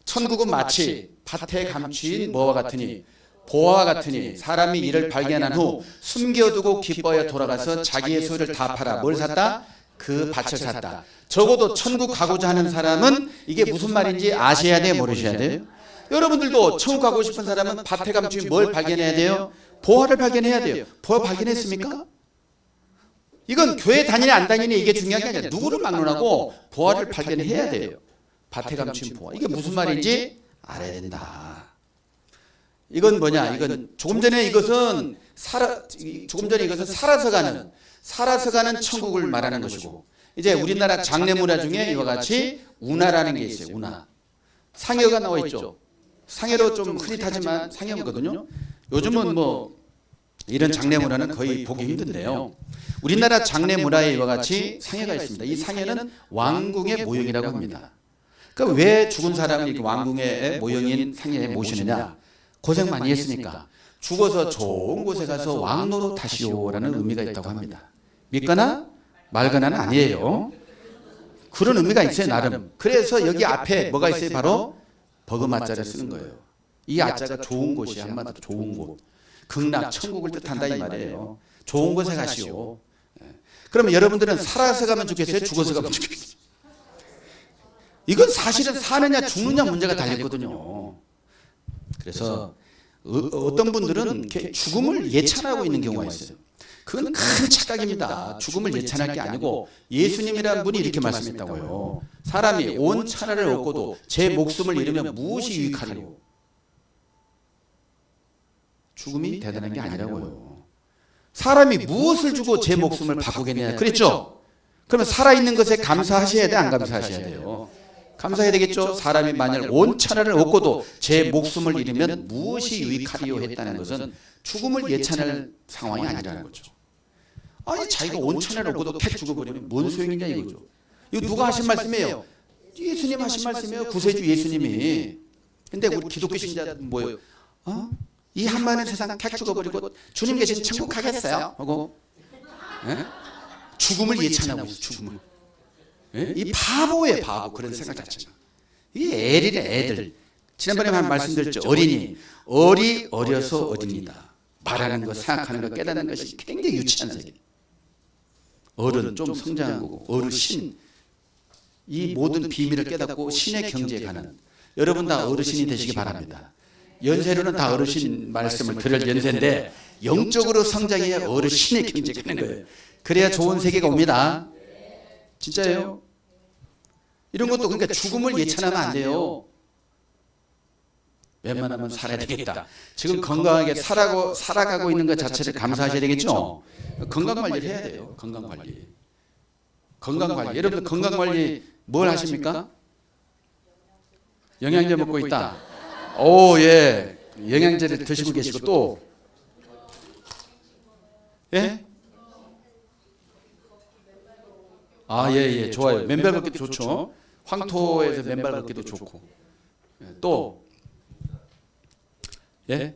천국은 마치 밭에 감추인 뭐와 같으니, 보화와 같으니, 사람이 이를 발견한 후 숨겨두고 기뻐하여 돌아가서 자기의 소유를 다 팔아 뭘 샀다? 그 밭을 샀다. 적어도 천국 가고자 하는 사람은 이게 무슨 말인지 아셔야 돼요, 모르셔야 돼요? 여러분들도 천국 가고 싶은 사람은 밭에 감추인 뭘 발견해야 돼요? 보화를 발견해야 돼요. 보화 발견했습니까? 이건 교회 다니니 안 다니니 이게 중요한 게 아니라 누구를 막론하고 보화를 발견해야 돼요. 밭에 감춘 보화. 이게 무슨 말인지 알아야 된다. 이건 뭐냐? 이건 조금 전에 이것은 살아서 가는 천국을 말하는 것이고, 이제 우리나라 장례 문화 중에 이와 같이 운하라는 게 있어요. 운하. 상여가 나와 있죠. 상여로 좀 흐릿하지만 상여거든요. 요즘은 뭐 이런 장례 문화는 거의 보기 힘든데요. 우리나라 장례 문화에 이와 같이 상여가 있습니다. 이 상여는 왕궁의 모형이라고 합니다. 그러니까 왜 죽은 사람을 이렇게 왕궁의 모형인 상여에 모시느냐? 고생 많이 했으니까 죽어서 좋은 곳에 가서 왕노로 타시오라는 의미가 있다고 합니다. 믿거나 말거나는 아니에요. 그런 의미가 있어요, 나름. 그래서 여기 앞에 뭐가 있어요? 바로 버그마자를 쓰는 거예요. 이 아자가 좋은 곳이야. 한마디로 좋은 곳. 극락, 천국을 뜻한다 이 말이에요. 좋은 곳에 가시오. 그러면 여러분들은 살아서 가면 좋겠어요? 죽어서 가면 좋겠어요? 이건 사실은 사느냐 죽느냐 문제가 달렸거든요. 그래서 어떤 분들은 죽음을 예찬하고 있는 경우가 있어요. 그건 큰 착각입니다. 죽음을 예찬할 게 아니고 예수님이라는 분이 이렇게 말씀했다고요. 사람이 온 천하를 얻고도 제 목숨을 잃으면 무엇이 유익하리요? 죽음이 대단한 게 아니라고요. 사람이 무엇을 주고 제 목숨을 바꾸겠냐 그랬죠? 그러면 살아있는 것에 감사하셔야 돼, 안 감사하셔야 돼요? 감사해야 되겠죠? 사람이 만약 온 천하를 얻고도 제 목숨을 잃으면 무엇이 유익하리요 했다는 것은 죽음을 예찬할 상황이 아니라는 거죠. 아니 자기가 온 천하를 얻고도 팩 죽어버리면 뭔 소용이냐 이거죠. 이거 누가 하신 말씀이에요? 예수님 하신 말씀이에요. 구세주 예수님이. 근데 우리 기독교 신자 뭐예요? 이 한많은 세상 팩 죽어버리고 주님 계신 천국 가겠어요? 하고 죽음을 예찬하고 있어요. 죽음을. 이 바보예요, 바보. 그런 생각 자체가. 이게 애들이래, 애들. 지난번에 한 말씀드렸죠. 어린이. 어려서 어린이다. 말하는 것, 생각하는 것, 깨닫는 것이 굉장히 유치한 세계. 어른, 좀 성장한 거고, 어르신. 이 모든 비밀을 깨닫고 신의 경지에 가는. 여러분 다 어르신이 되시기 바랍니다. 연세로는 다 어르신 말씀을 들을 연세인데 영적으로 성장해야 어르신의 경지에 가는 거예요. 그래야 좋은 세계가 옵니다. 진짜예요? 이런 것도 그러니까 죽음을 예찬하면 안 돼요. 웬만하면 살아야 되겠다. 지금 건강하게 살아가고 있는 것 자체를 감사하셔야 되겠죠? 건강관리를 해야 돼요. 건강관리. 여러분들 건강관리 뭘 하십니까? 영양제 먹고 있다. 오, 예. 영양제를 드시고 계시고 또 예? 예, 좋아요. 맨발 걷기도 좋죠. 황토에서 맨발 걷기도 좋고. 또 예?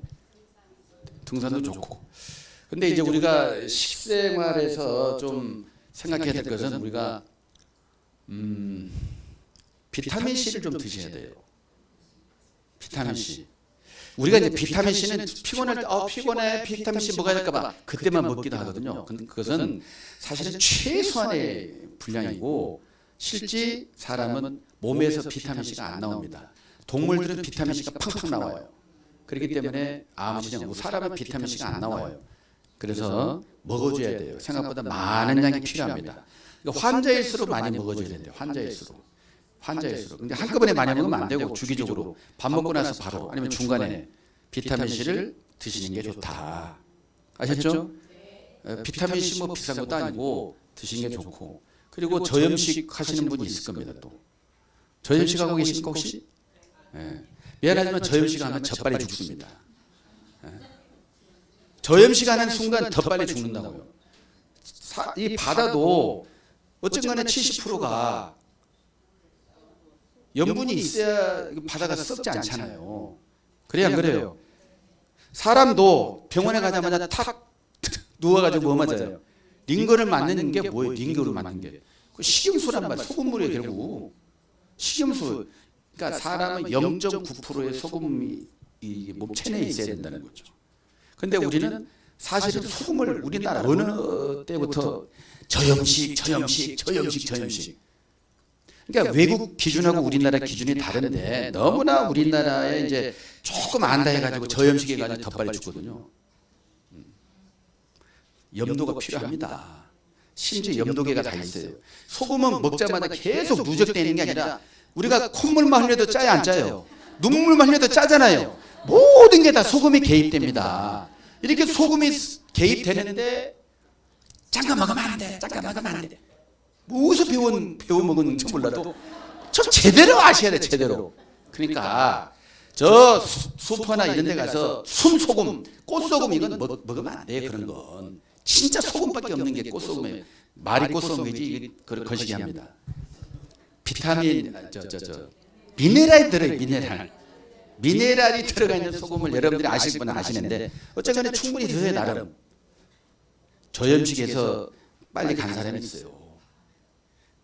등산도 좋고. 근데 이제 우리가 식생활에서 좀 생각해야 될 것은 우리가 비타민 C를 좀 드셔야 돼요. 비타민 C. 우리가 이제 비타민 C는 피곤할 때 피곤해 비타민 C 먹어야 될까 봐 그때만 먹기도 하거든요. 근데 그것은 사실은 최소한의 분량이고 실제 사람은 몸에서 비타민 C가 안 나옵니다. 동물들은 비타민 C가 팡팡 나와요. 그렇기 때문에 아무 지장 없고 사람은 비타민 C가 안 나와요. 그래서 먹어줘야 돼요. 생각보다 많은 양이 필요합니다. 그러니까 환자일수록 많이 먹어줘야 돼요. 환자일수록. 근데 한꺼번에 많이 먹으면 안 되고 주기적으로 밥 먹고 나서 바로 아니면 중간에 비타민 C를 드시는 게 좋다. 아셨죠? 비타민 C 뭐 비싼 것도 아니고 드시는 게 좋고. 그리고 저염식 하시는 분이 있을 겁니다. 또 저염식 하고 계십니까 혹시? 미안하지만 저염식 하면 젖빨리 죽습니다. 저염식 하는 순간 더 빨리 죽는다고요. 이 바다도 어쨌거나 70%가 염분이 있어야 바다가 썩지 않잖아요. 그래야 안 그래요? 사람도 병원에 가자마자 탁 누워가지고 뭐 맞아요? 링거를 맞는 게 뭐예요? 링거를 맞는 게 식염수란 말, 소금물이에요 결국. 식염수. 그러니까 사람은 0.9%의 소금이 몸 체내에 있어야 된다는 거죠. 근데 우리는 사실은 소금을 우리나라 어느 때부터 저염식. 그러니까 외국 기준하고 우리나라 기준이 다른데 너무나 우리나라에 이제 조금 안다 해가지고 저염식 해가지고 더 빨리 죽거든요. 염도가 필요합니다. 심지어 염도계가 다 있어요. 소금은 먹자마자 계속 누적되는 게 아니라 우리가 콧물만 흘려도 짜요, 안 짜요? 눈물만 흘려도 짜잖아요. 모든 게 다 소금이 개입됩니다. 이렇게 소금이 개입되는데 잠깐 먹으면 안 돼, 잠깐 먹으면 안 돼. 무엇을 배워 먹은지 몰라도 좀 제대로 아셔야 돼, 제대로. 그러니까 저 슈퍼나 이런 데 가서 순소금, 꽃소금 이건 먹으면 안 돼요. 그런 건 진짜 소금밖에 없는 게 꽃소금이에요. 말이 꽃소금이지 그걸 거시기합니다. 비타민 미네랄이 들어요. 미네랄이 들어가 있는 소금을 여러분들이 아실 분은 아시는데 어쨌거나 충분히 드세요. 나름 저염식에서 빨리 간 사람이 있어요.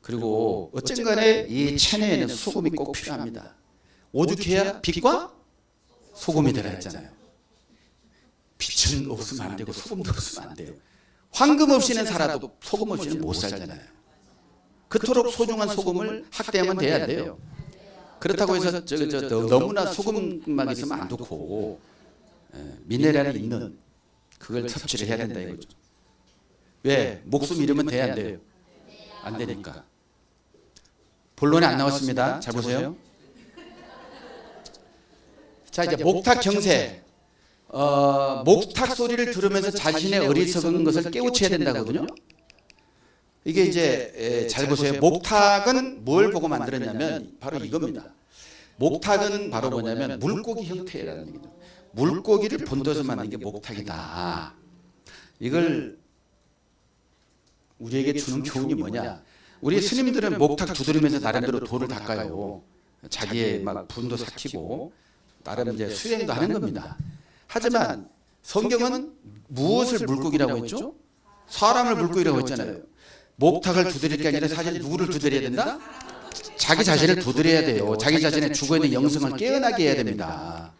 그리고 어쨌간에 이 체내에는 소금이 꼭 필요합니다. 오죽해야 빛과 소금이 들어있잖아요. 빛은 없으면 안 되고 소금도 없으면 안 돼요. 황금 없이는 살아도 소금 없이는 못 살잖아요. 그토록 소중한 소금을 학대하면 돼야 돼요. 그렇다고 해서 너무나 소금만 있으면 안 좋고 미네랄이 있는 그걸 섭취를 해야 된다 이거죠. 왜? 목숨 잃으면 돼야 안 돼요? 안 되니까. 본론에 안 나왔습니다. 잘 보세요. 자, 이제 목탁 경세. 목탁 소리를 들으면서 자신의 어리석은 것을 깨우쳐야 된다거든요. 이게 이제 잘 보세요. 목탁은 뭘 보고 만들었냐면 바로 이겁니다. 목탁은 바로 뭐냐면 물고기 형태라는 얘기죠. 물고기를 본떠서 만든 게 목탁이다. 이걸 우리에게 주는 교훈이 뭐냐? 우리 스님들은 목탁 두드리면서 나름대로 도를 닦아요. 자기의 막 분도 삭히고 나름 이제 수행도 하는 겁니다. 하지만 성경은 무엇을 물고기라고 했죠? 사람을 물고기라고 했잖아요. 목탁을 두드릴 게 아니라 사실 누구를 두드려야 된다? 자기 자신을 두드려야 돼요. 자기 자신의 죽어있는 영성을 깨어나게 해야 됩니다.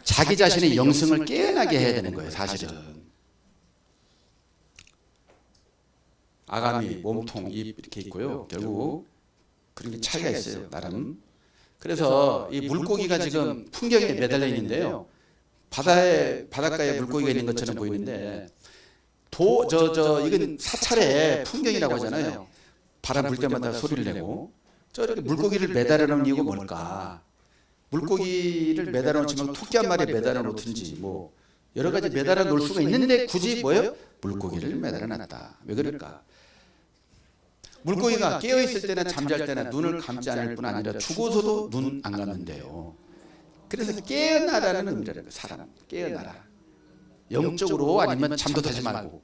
자기 자신의 영성을 깨어나게 해야 되는 거예요. 사실은. 아가미, 몸통, 입 이렇게 있고요. 결국 그런 게 차이가 있어요. 나름. 그래서 이 물고기가 지금 풍경에 매달려 있는데요. 바닷가에 물고기가 있는 것처럼 보이는데 이건 사찰의 풍경이라고 하잖아요. 바람 불 때마다 소리를 내고 저렇게 물고기를 매달아 놓은 이유가 뭘까? 물고기를 매달아 놓지만 토끼 한 마리 매달아 놓든지 뭐 여러 가지 매달아 놓을 수가 있는데 굳이 뭐예요? 물고기를 매달아 놨다. 왜 그럴까? 물고기가 깨어있을 때나 잠잘 때나 눈을 감지 않을 뿐 아니라 죽어서도 눈 안 감는데요. 그래서 깨어나라는 의미라는 거예요. 사람 깨어나라. 영적으로 아니면 잠도 자지 말고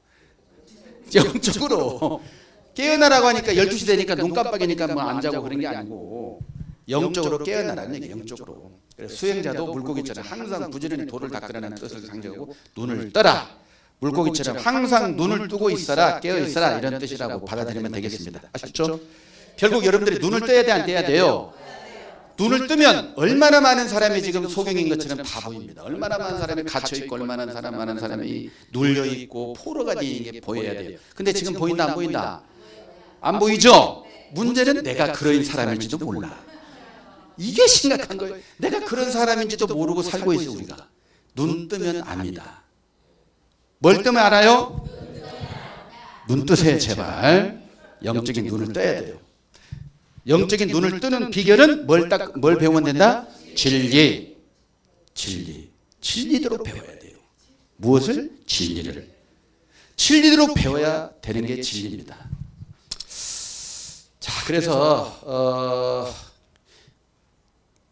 영적으로 깨어나라고 하니까 12시 되니까 눈 깜빡이니까 뭐 안 자고 그런 게 아니고 영적으로 깨어나라는 얘기예요. 영적으로. 그래서 수행자도 물고기처럼 항상 부지런히 도를 닦으라는 뜻을 상징하고 눈을 떠라. 물고기처럼 항상 눈을 뜨고 있어라, 깨어 있어라 이런 뜻이라고 받아들이면 되겠습니다. 아셨죠? 결국 여러분들이 눈을 떠야 돼, 안 떠야 돼요? 눈을 뜨면 얼마나 많은 사람이 지금 소경인 것처럼 다 보입니다. 얼마나 많은 사람이 갇혀있고 얼마나 많은 사람이 눌려있고 포로가 되는 게 보여야 돼요. 근데 지금 보인다 안 보인다? 안 보이죠? 문제는 내가 그런 사람일지도 몰라. 이게 심각한 거예요. 내가 그런 사람인지도 모르고 살고 있어 우리가. 눈 뜨면 압니다. 뭘 뜨면 알아요? 눈 뜨세요 제발. 영적인 눈을 떠야 돼요. 영적인 눈을 뜨는 비결은 뭘 배우면 된다? 진리대로 배워야 돼요. 무엇을? 진리를. 진리대로 배워야 되는 게 진리입니다. 자, 그래서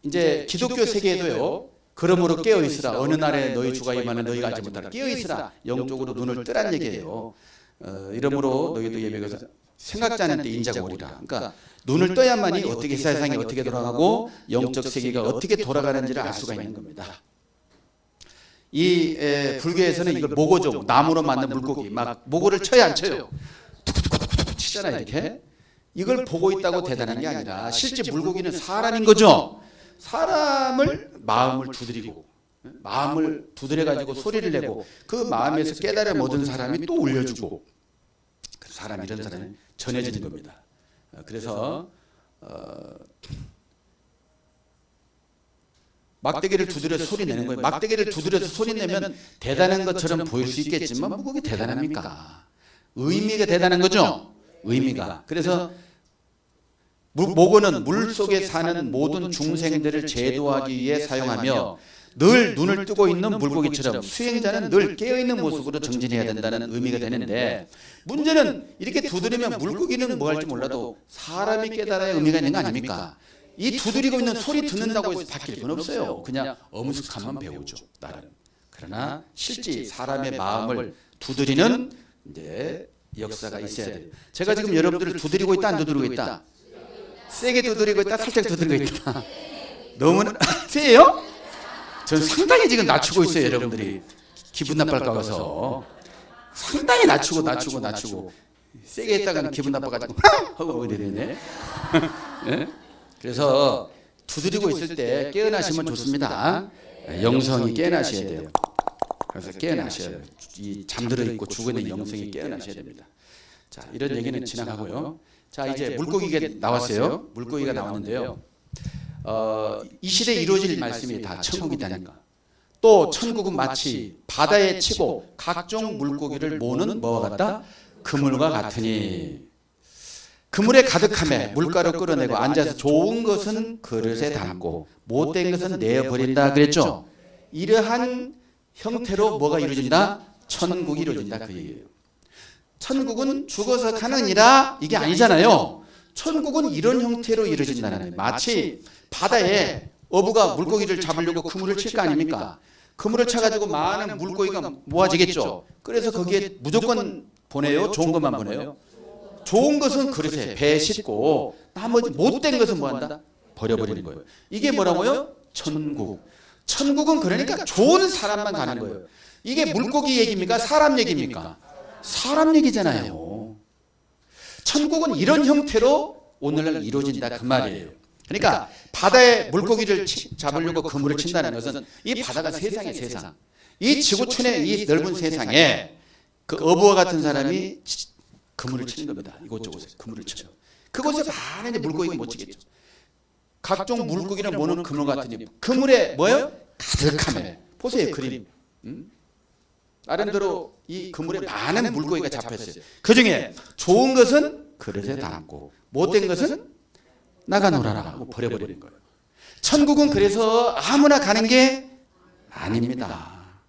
이제 기독교 세계에도요. 그러므로 깨어있으라. 어느 날에 너희 주가 임하는 너희가 알지 못하라. 깨어있으라. 영적으로 눈을 뜨란 얘기예요. 이러므로 너희도 예배가 생각지 않은 때 인자가 오리라. 그러니까 눈을 떠야만이 어떻게 세상이 어떻게 돌아가고 영적 세계가 어떻게 돌아가는지를 알 수가 있는 겁니다. 이 불교에서는 이걸 모고죠. 나무로 만든 물고기. 막 모고를 쳐야 안 쳐요. 툭툭툭툭 치잖아요. 이렇게. 이걸 보고 있다고 대단한 게 아니라 실제 물고기는 사람인 거죠. 사람을 마음을 두드려 가지고 소리를 내고 그 마음에서 깨달음 얻은 사람이 또 울려주고 그 사람 이런 사람이 전해지는 겁니다. 그래서 막대기를 두드려서 소리 내는 거예요. 막대기를 두드려서 소리 내면 대단한 것처럼 보일 수 있겠지만 뭐 그게 대단합니까? 의미가 대단한 거죠. 의미가. 그래서 모고는 물 속에 사는 모든 중생들을 제도하기 위해 사용하며 늘 눈을 뜨고 있는 물고기처럼 수행자는 늘 깨어있는 모습으로 정진해야 된다는 의미가 되는데, 문제는 이렇게 두드리면 물고기는 뭐 할지 몰라도 사람이 깨달아야 의미가 있는 거 아닙니까? 이 두드리고 있는 소리 듣는다고 해서 바뀔 건 없어요. 그냥 엄숙함만 배우죠, 나름. 그러나 실제 사람의 마음을 두드리는 이제 역사가 있어야 돼요. 제가 지금 여러분들을 두드리고 있다, 안 두드리고 있다? 세게 두드리고 있다, 살짝 두드리고 있다? 너무 세요? 전 상당히 지금 낮추고 있어요. 여러분들이 기분 나쁠까 봐서 상당히 낮추고 세게 했다가는 기분 나빠가지고 하고 이러네. 네? 그래서 두드리고 있을 때 깨어나시면 좋습니다. 영성이 깨어나셔야 돼요. 그래서 깨어나셔야 돼요. 이 잠들어 있고 죽어 있는 영성이 깨어나셔야 됩니다. 자, 이런 얘기는 지나가고요. 자, 이제 물고기가 나왔어요. 물고기가 나왔는데요. 이 시대에 이루어질 말씀이 다 천국이다는 거. 또 천국은 마치 바다에 치고 각종 물고기를 모으는 뭐와 같다? 그물과 같으니, 그물에 가득함에 물가로 끌어내고 앉아서 좋은 것은 그릇에 담고 못된 것은 내어버린다 그랬죠. 이러한 형태로 뭐가 이루어진다? 천국이 이루어진다 그 얘기예요. 천국은 죽어서 가느니라 이게 아니잖아요. 천국은 이런 형태로 이루어진다는 거예요. 마치 바다에 어부가 물고기를 잡으려고 그물을 칠 거 아닙니까? 그물을 쳐가지고 많은 물고기가 모아지겠죠. 그래서 거기에 무조건 보내요? 좋은 것만 보내요? 좋은 것은 그릇에 배에 싣고 나머지 못된 것은 뭐한다? 버려버리는 거예요. 이게 뭐라고요? 천국. 천국은 그러니까 좋은 사람만 가는 거예요. 이게 물고기 얘기입니까? 사람 얘기입니까? 사람 얘기잖아요. 천국은 이런 형태로 오늘날 이루어진다 그 말이에요. 그러니까 바다에 물고기를 잡으려고 그물을 친다는 것은 이 바다가 세상이에요. 세상. 이 지구촌의 이 넓은 세상에 그 어부와 같은 사람이 그물을 치는 겁니다. 이곳저곳에 그물을 쳐요. 그곳에 많은 물고기가 못 치겠죠. 각종 물고기를 모는 그물 같으니 그물에 뭐예요? 가득함에. 보세요 그림. 나름대로 이 그물에 많은 물고기가 잡혔어요. 그 중에 좋은 것은 그릇에 담고 못된 것은 나가 놀아라 하고 버려버리는 거예요. 천국은 그래서 아무나 가는 게 아닙니다.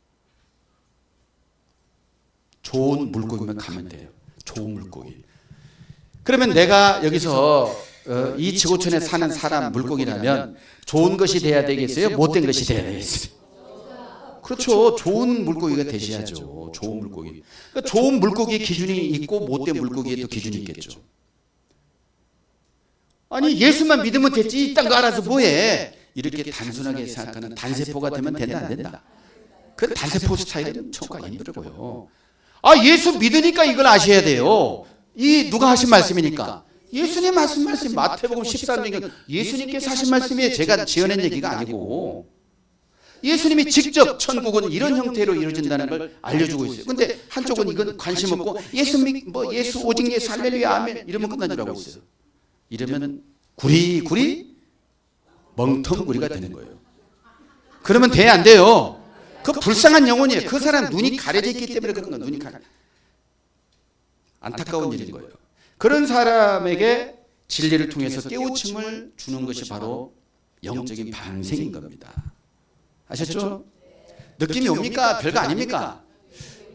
좋은 물고기만 가면 돼요. 좋은 물고기. 그러면 내가 여기서 이 지구촌에 사는 사람 물고기라면 좋은 것이 돼야 되겠어요? 못된 것이 돼야 되겠어요? 그렇죠. 좋은 물고기가 되셔야죠. 좋은 물고기. 그러니까 좋은 물고기의 기준이 있고 못된 물고기에도 기준이 있겠죠. 아니 예수만 믿으면 됐지 딴 거 알아서 뭐해. 이렇게 단순하게 생각하는 단세포가 되면 된다 안 된다? 그 단세포 스타일은 청구하기 힘들고요. 아 예수 믿으니까 이걸 아셔야 돼요. 이 누가 하신 말씀이니까? 예수님 하신 말씀. 마태복음 13장은 예수님께서 하신 말씀이에요. 제가 지어낸 얘기가 아니고 예수님이 직접 천국은 이런 형태로 이루어진다는 걸 알려주고 있어요. 근데 한쪽은 이건 관심 없고 예수 오직 예수 할렐루야 아멘 이러면 끝난 줄 알고 있어요. 이러면 구리구리 멍텅구리가 되는 거예요. 그러면 돼 안 돼요? 그 불쌍한 영혼이에요. 그 사람 눈이 가려져 있기 때문에 그런 거예요. 눈이 가려. 안타까운 일인 거예요. 그런 사람에게 진리를 통해서 깨우침을 주는 것이 바로 영적인 방생인 겁니다. 아셨죠? 느낌이 옵니까? 별거 아닙니까?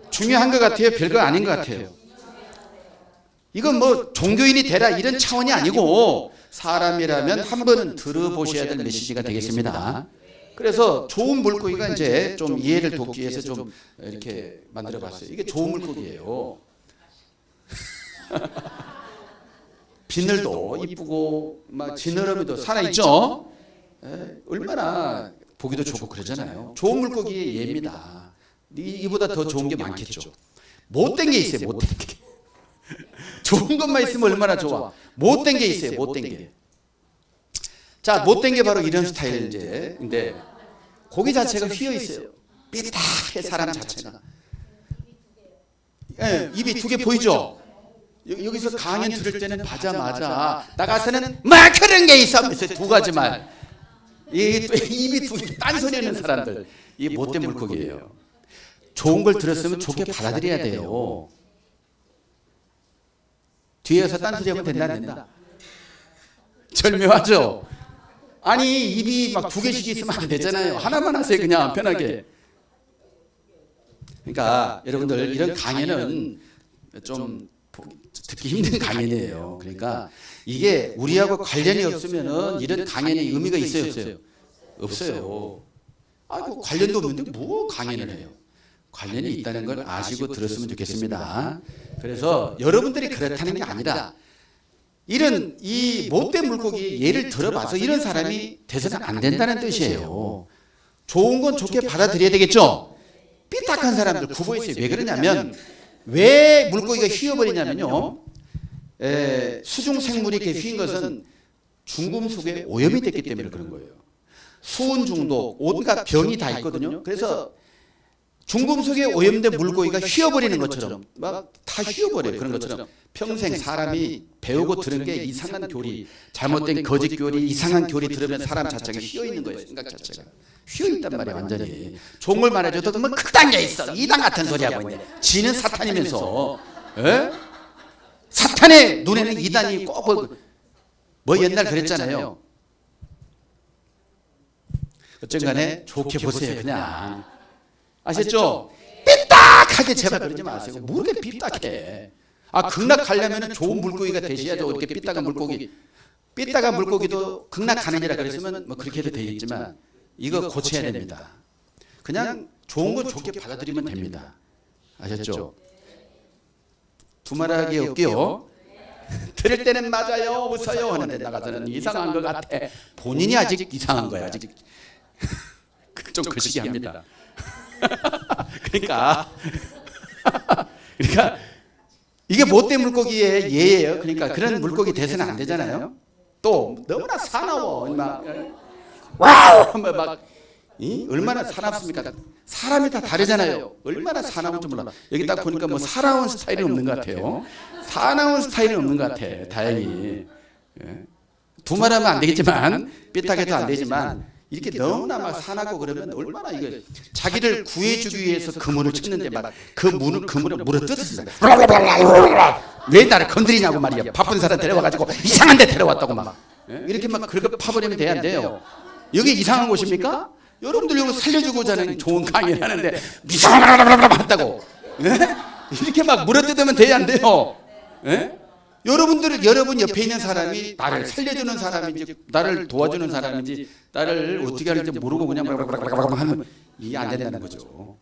중요한 것 같아요? 별거 아닌 것 같아요? 이건 뭐 종교인이 되라 이런 차원이 아니고 사람이라면 한 번은 들어보셔야 될 메시지가 되겠습니다. 그래서 좋은 물고기가 이제 좀 이해를 돕기 위해서 좀 이렇게 만들어 봤어요. 이게 좋은 물고기예요. 비늘도 이쁘고 막 지느러미도 살아있죠? 얼마나 보기도 좋고 그러잖아요. 좋은 물고기의 예입니다. 이보다 더 좋은 게 많겠죠. 못된 게 있어요. 못된 게. 좋은 것만 있으면 얼마나 좋아. 못된 게 있어요. 못된 게. 자, 못된 게 바로 이런 스타일인데, 근데 고기 자체가 휘어 있어요. 삐딱해 사람 자체가. 네, 입이 두 개 보이죠? 여기서 강연 들을 때는 받자마자 나가서는 막 그런 게 있어. 두 가지 말. 입이 두 개 딴소리 하는 사람들, 이 못된 물고기예요. 좋은 걸 들었으면 좋게 받아들여야 돼요. 뒤에서 딴소리 하면 된다 안 된다? 절묘하죠? 아니 입이 막 두 개씩 있으면 안 되잖아요. 하나만 하세요 그냥 편하게. 그러니까 여러분들 이런 강연은 좀 듣기 힘든 강연이에요. 그러니까 이게 우리하고 관련이 없으면은 이런 강연이 의미가 있어요 없어요? 없어요. 아이고 관련도 없는데 뭐 강연을 해요. 관련이 있다는 걸 아시고 들었으면 좋겠습니다. 그래서 여러분들이 그렇다는 게 아니라 이런 이 못된 물고기 예를 들어봐서 이런 사람이 돼서는 안 된다는 뜻이에요. 좋은 건 좋게 받아들여야 되겠죠. 삐딱한 사람들 구보 있어요. 왜 그러냐면 왜 물고기가 휘어버리냐면요. 수중 생물이 이렇게 휘인 것은 중금속에 오염이 됐기 때문에 그런 거예요. 수은 중독, 온갖 병이 다 있거든요. 그래서 중금속에 오염된 물고기가 휘어버리는 것처럼 막 다 휘어버려요. 그런 것처럼 평생 사람이 배우고 들은 게 이상한 교리, 잘못된 거짓 교리, 이상한 교리 들으면 사람 자체가 휘어있는 거예요. 생각 자체가 휘어있단 말이에요. 완전히 좋은 걸 말해줘도 뭐 극단계 있어, 이단 같은 소리 하고 있네. 지는 사탄이면서 사탄의 눈에는 이단이 꼭 뭐 옛날 그랬잖아요. 어쨌간에 좋게 보세요. 그냥 아셨죠? 삐딱하게 제발 그러지 마세요. 뭐 이렇게 삐딱해. 극락하려면 좋은 물고기가 되셔야죠. 이렇게 삐딱한 물고기. 삐딱한 물고기도 극락하느니라 그랬으면 뭐 그렇게 해도 되겠지만 이거 고쳐야 됩니다. 그냥 좋은 건 좋게 받아들이면 됩니다. 아셨죠? 두말하기 없게요. 들을 때는 맞아요, 웃어요 하는데 나가서는 이상한 것 같아. 본인이 아직 이상한 거야. 아직 좀 거시기 합니다. 그러니까 이게 못된 물고기의 예예요. 그러니까 그런 물고기 돼서는 안 되잖아요. 또 너무나 사나워 막 와우 막 얼마나 사납습니까? 사람이 다 다르잖아요. 얼마나 사나운지 몰라. 여기 딱 보니까 뭐 사나운 스타일은 없는 것 같아요. 사나운 스타일은 없는 것 같아. 다행히. 두말하면 안 되겠지만 삐딱해도 안 되지만 이렇게 너무나 막 사나고 그러면 얼마나 이게 자기를 구해주기 위해서 그물을 쳤는데 막 그물을 물어뜯었습니다. 왜 나를 건드리냐고 말이야. 바쁜 사람 데려와가지고 이상한 데 데려왔다고 막 이렇게 막 그렇게 파버리면 돼야 안 돼요. 여기 이상한 곳입니까? 여러분들 여기 살려주고자 하는 좋은 강의를 하는데 이상하다고 이렇게 막 물어뜯으면 돼야 안 돼요. 여러분 옆에 있는 사람이 나를 살려주는 사람인지 나를 도와주는 사람인지 나를 어떻게 하는지 모르고 그냥 하면 이게 안 된다는 거죠.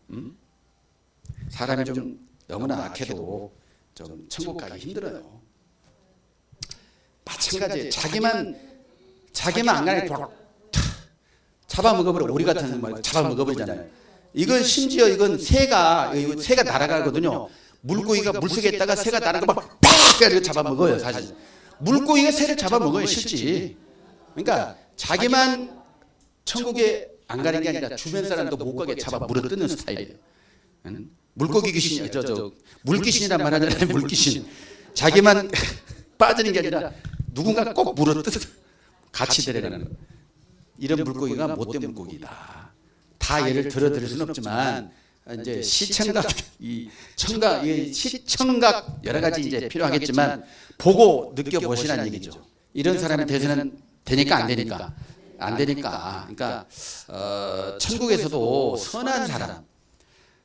사람이 좀 너무나 악해도 좀 천국 가기 힘들어요. 마찬가지예요. 자기만 안 가는 잡아먹어버려. 오리 같은 거 잡아먹어버리잖아요. 이건 심지어 이건 새가 날아가거든요. 물고기가 물속에 있다가 새가 날아가 막 팍 잡아먹어요. 사실 물고기가 새를 잡아먹어요. 실지. 그러니까 자기만 천국에 안 가는 게 아니라 주변 사람도 못 가게 잡아 물어뜯는 스타일이에요. 물고기 귀신이 물귀신이란 말 하잖아요. 물귀신. 자기만 빠지는 게 아니라 누군가 꼭 물어뜯어 같이 데려가는 거예요. 이런 물고기가 못된 물고기다. 다 예를 들어드릴 수는 없지만 이제 시청각, 시청각 여러 가지 이제 필요하겠지만 보고 느껴보시라는 얘기죠. 이런 사람이 되서는 되니까 안 되니까 안 되니까. 그러니까 천국에서도 선한 사람,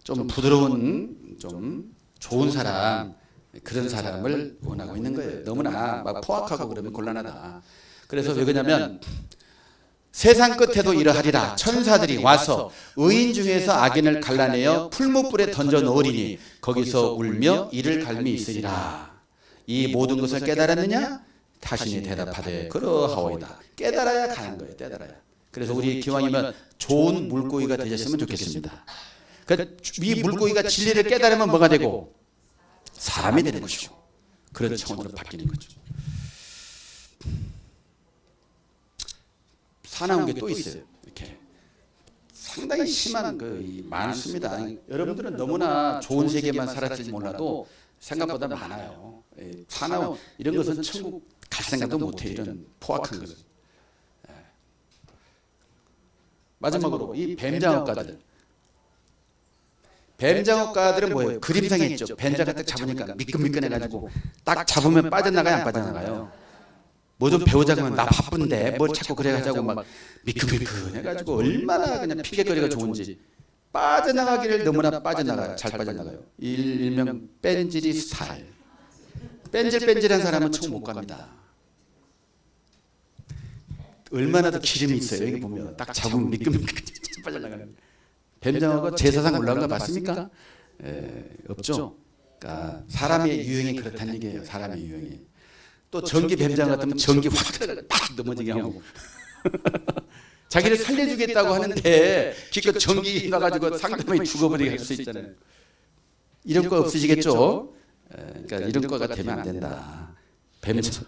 좀 부드러운, 좀 좋은 사람 그런 사람을 원하고 있는 거예요. 너무나 막 포악하고 그러면 곤란하다. 그래서 왜 그러냐면 세상 끝에도 이러하리라. 천사들이 와서 의인 중에서 악인을 갈라내어 풀무불에 던져 넣으리니 거기서 울며 이를 갈미 있으리라. 이 모든 것을 깨달았느냐? 타신이 대답하되 그러하오이다. 깨달아야 가는 거예요. 깨달아야. 그래서 우리 기왕이면 좋은 물고기가 되셨으면 좋겠습니다. 이 물고기가 진리를 깨달으면 뭐가 되고? 사람이 되는 것이고 그런 차원으로 바뀌는 거죠. 사나운 게 또 있어요. 이렇게 상당히 심한 많습니다. 여러분들은 너무나 좋은 세계만 살았을지 몰라도 생각보다 많아요. 사나운 이런 것은 천국 갈 생각도 못해. 이런 포악한 것은. 마지막으로 이 뱀장어가들. 뱀장어가들은 뭐예요? 그림상에 있죠. 뱀장어 딱 잡으니까 미끈미끈해가지고 딱 잡으면 빠져나가요, 안 빠져나가요? 뭐 좀 배우자고 하면 나 바쁜데 뭘 자꾸 그래가지고 막 미끈미끈해가지고 얼마나 그냥 피개거리가 좋은지 빠져나가기를 너무나 빠져나가요. 잘 빠져나가요. 일명 뺀질이 스타일. 뺀질뺀질한 사람은 총 못 갑니다. 얼마나 더 기름이 있어요. 여기 보면 딱 잡으면 미끈미끈 빠져나가는. 뱀장어가 제사상 올라온 거 맞습니까? 없죠. 그러니까 사람의 유형이 그렇다는 얘기예요. 사람의 유형이. 또 전기 뱀장어 같으면 전기 확 들어가서 팍 넘어지게 하고 자기를 살려주겠다고 하는데 기껏 전기 나가지고 상대방이 죽어버리게 할 수 있잖아요. 이런 거 없으시겠죠? 그러니까 이런 거가 되면 안 된다. 뱀장어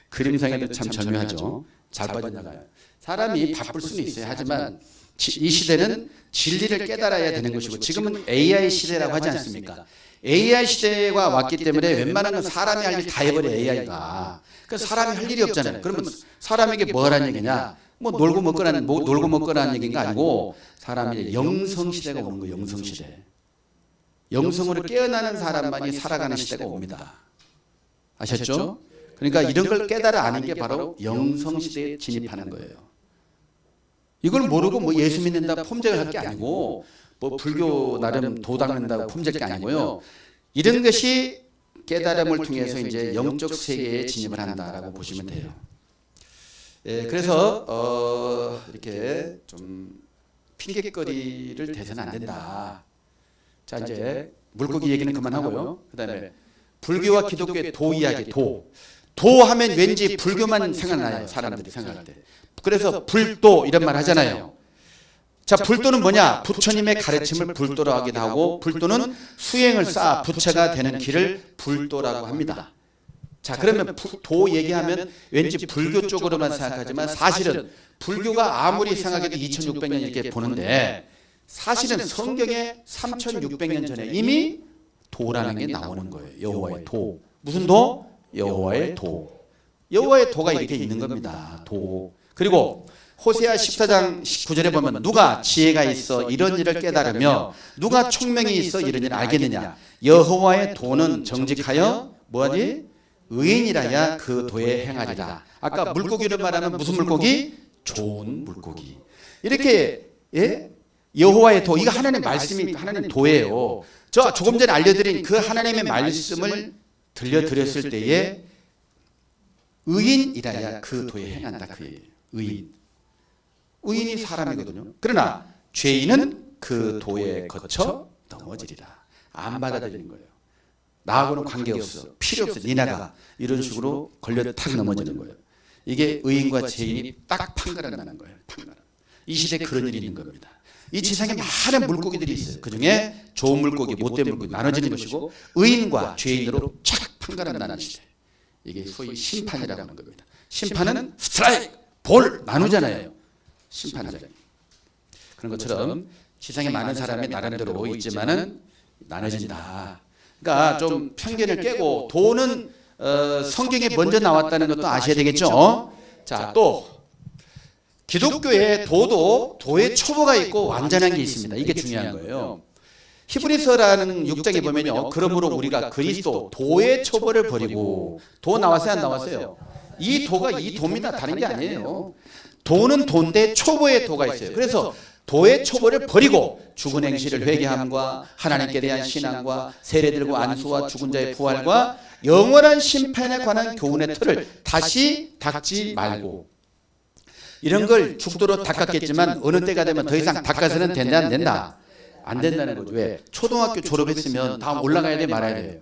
그림상에도 참 절묘하죠. 잘 빠져나가요. 사람이 바쁠 수는 있어요. 하지만 이 시대는 진리를 깨달아야 되는 것이고 지금은 AI 시대라고 하지 않습니까? AI 시대가 왔기 때문에 웬만한 건 사람이 할 일 다 해버려 AI가. 그러니까 사람이 할 일이 없잖아요. 그러면 사람에게 뭐 하라는 얘기냐? 뭐 놀고 먹거나 하는 얘기가 아니고 사람이 영성 시대가 오는 거예요. 영성 시대. 영성으로 깨어나는 사람만이 살아가는 시대가 옵니다. 아셨죠? 그러니까 이런 걸 깨달아 아는 게 바로 영성 시대에 진입하는 거예요. 이걸 모르고 뭐 예수 믿는다 폼쟁을 할 게 아니고 뭐 불교 나름 도당한다고 폼질 게 아니고요. 이런 것이 깨달음을 통해서 이제 영적 세계에 진입을 한다라고 보시면 돼요. 그래서 이렇게 좀 핑계거리를 대서는 안 된다. 자 이제 물고기 얘기는 그만하고요. 그다음에 불교와 기독교의 도 이야기 도 하면 왠지 불교만 생각나요. 사람들이 생각할 때. 그래서 불도 이런 말 하잖아요. 자, 불도는 뭐냐? 부처님의 가르침을 불도로 하기도 하고 불도는 수행을 쌓아 부처가 되는 길을 불도라고 합니다. 자, 그러면 도 얘기하면 왠지 불교 쪽으로만 생각하지만 사실은 불교가 아무리 생각해도 2600년 이렇게 보는데 사실은 성경에 3600년 전에 이미 도라는 게 나오는 거예요. 여호와의 도. 무슨 도? 여호와의 도. 여호와의 도가 이렇게 있는 겁니다. 도. 그리고 호세아 14장 19절에 보면 누가 지혜가 있어 이런 일을 깨달으며 누가 총명이 있어 이런 일을 알겠느냐. 여호와의 도는 정직하여 뭐하지? 의인이라야 그 도에 행하리라. 아까 물고기를 말하면 무슨 물고기? 좋은 물고기. 이렇게 여호와의 도, 이거 하나님의 말씀이 하나님 도예요. 저 조금 전에 알려드린 그 하나님의 말씀을 들려드렸을 때에 의인이라야 그 도에 행한다. 그 얘기예요. 의인. 의인이 사람이거든요. 그러나 죄인은 그 도에 거쳐 넘어지리라. 안 받아들이는 거예요. 나하고는 관계없어. 필요 없어. 니나가. 이런 식으로 걸려 탁 넘어지는 거예요. 이게 의인과 죄인이 딱 판가름나는 거예요. 판가름. 이 시대에 그런 일이 있는 겁니다. 이 세상에 많은 물고기들이 있어요. 그중에 좋은 물고기, 못된 물고기 나눠지는 것이고 의인과 죄인으로 착 판가름나는 시대. 이게 소위 심판이라고 하는 겁니다. 심판은 스트라이크, 볼 나누잖아요. 심판자. 그런 것처럼 세상에 많은 사람이 나름대로 있지만은 나눠진다. 그러니까 좀 편견을 깨고 도는 성경에 먼저 나왔다는 것도 아셔야 되겠죠. 자, 또 기독교의 도의 초보가 있고 완전한 게 있습니다. 이게 중요한 거예요. 히브리서라는 6장에 보면요. 그러므로 우리가 그리스도 도의 초보를 버리고 도 나왔어요, 안 나왔어요? 이 도가 이 도입니다. 다른 게 아니에요. 도는 도인데 초보의 도가 있어요. 그래서 도의 초보를 버리고 죽은 행실을 회개함과 하나님께 대한 신앙과 세례들과 안수와 죽은 자의 부활과 영원한 심판에 관한 교훈의 틀을 다시 닦지 말고, 이런 걸 죽도록 닦았겠지만 어느 때가 되면 더 이상 닦아서는 된다 안 된다? 안 된다는 거죠. 왜? 초등학교 졸업했으면 다음 올라가야 돼 말아야 돼요.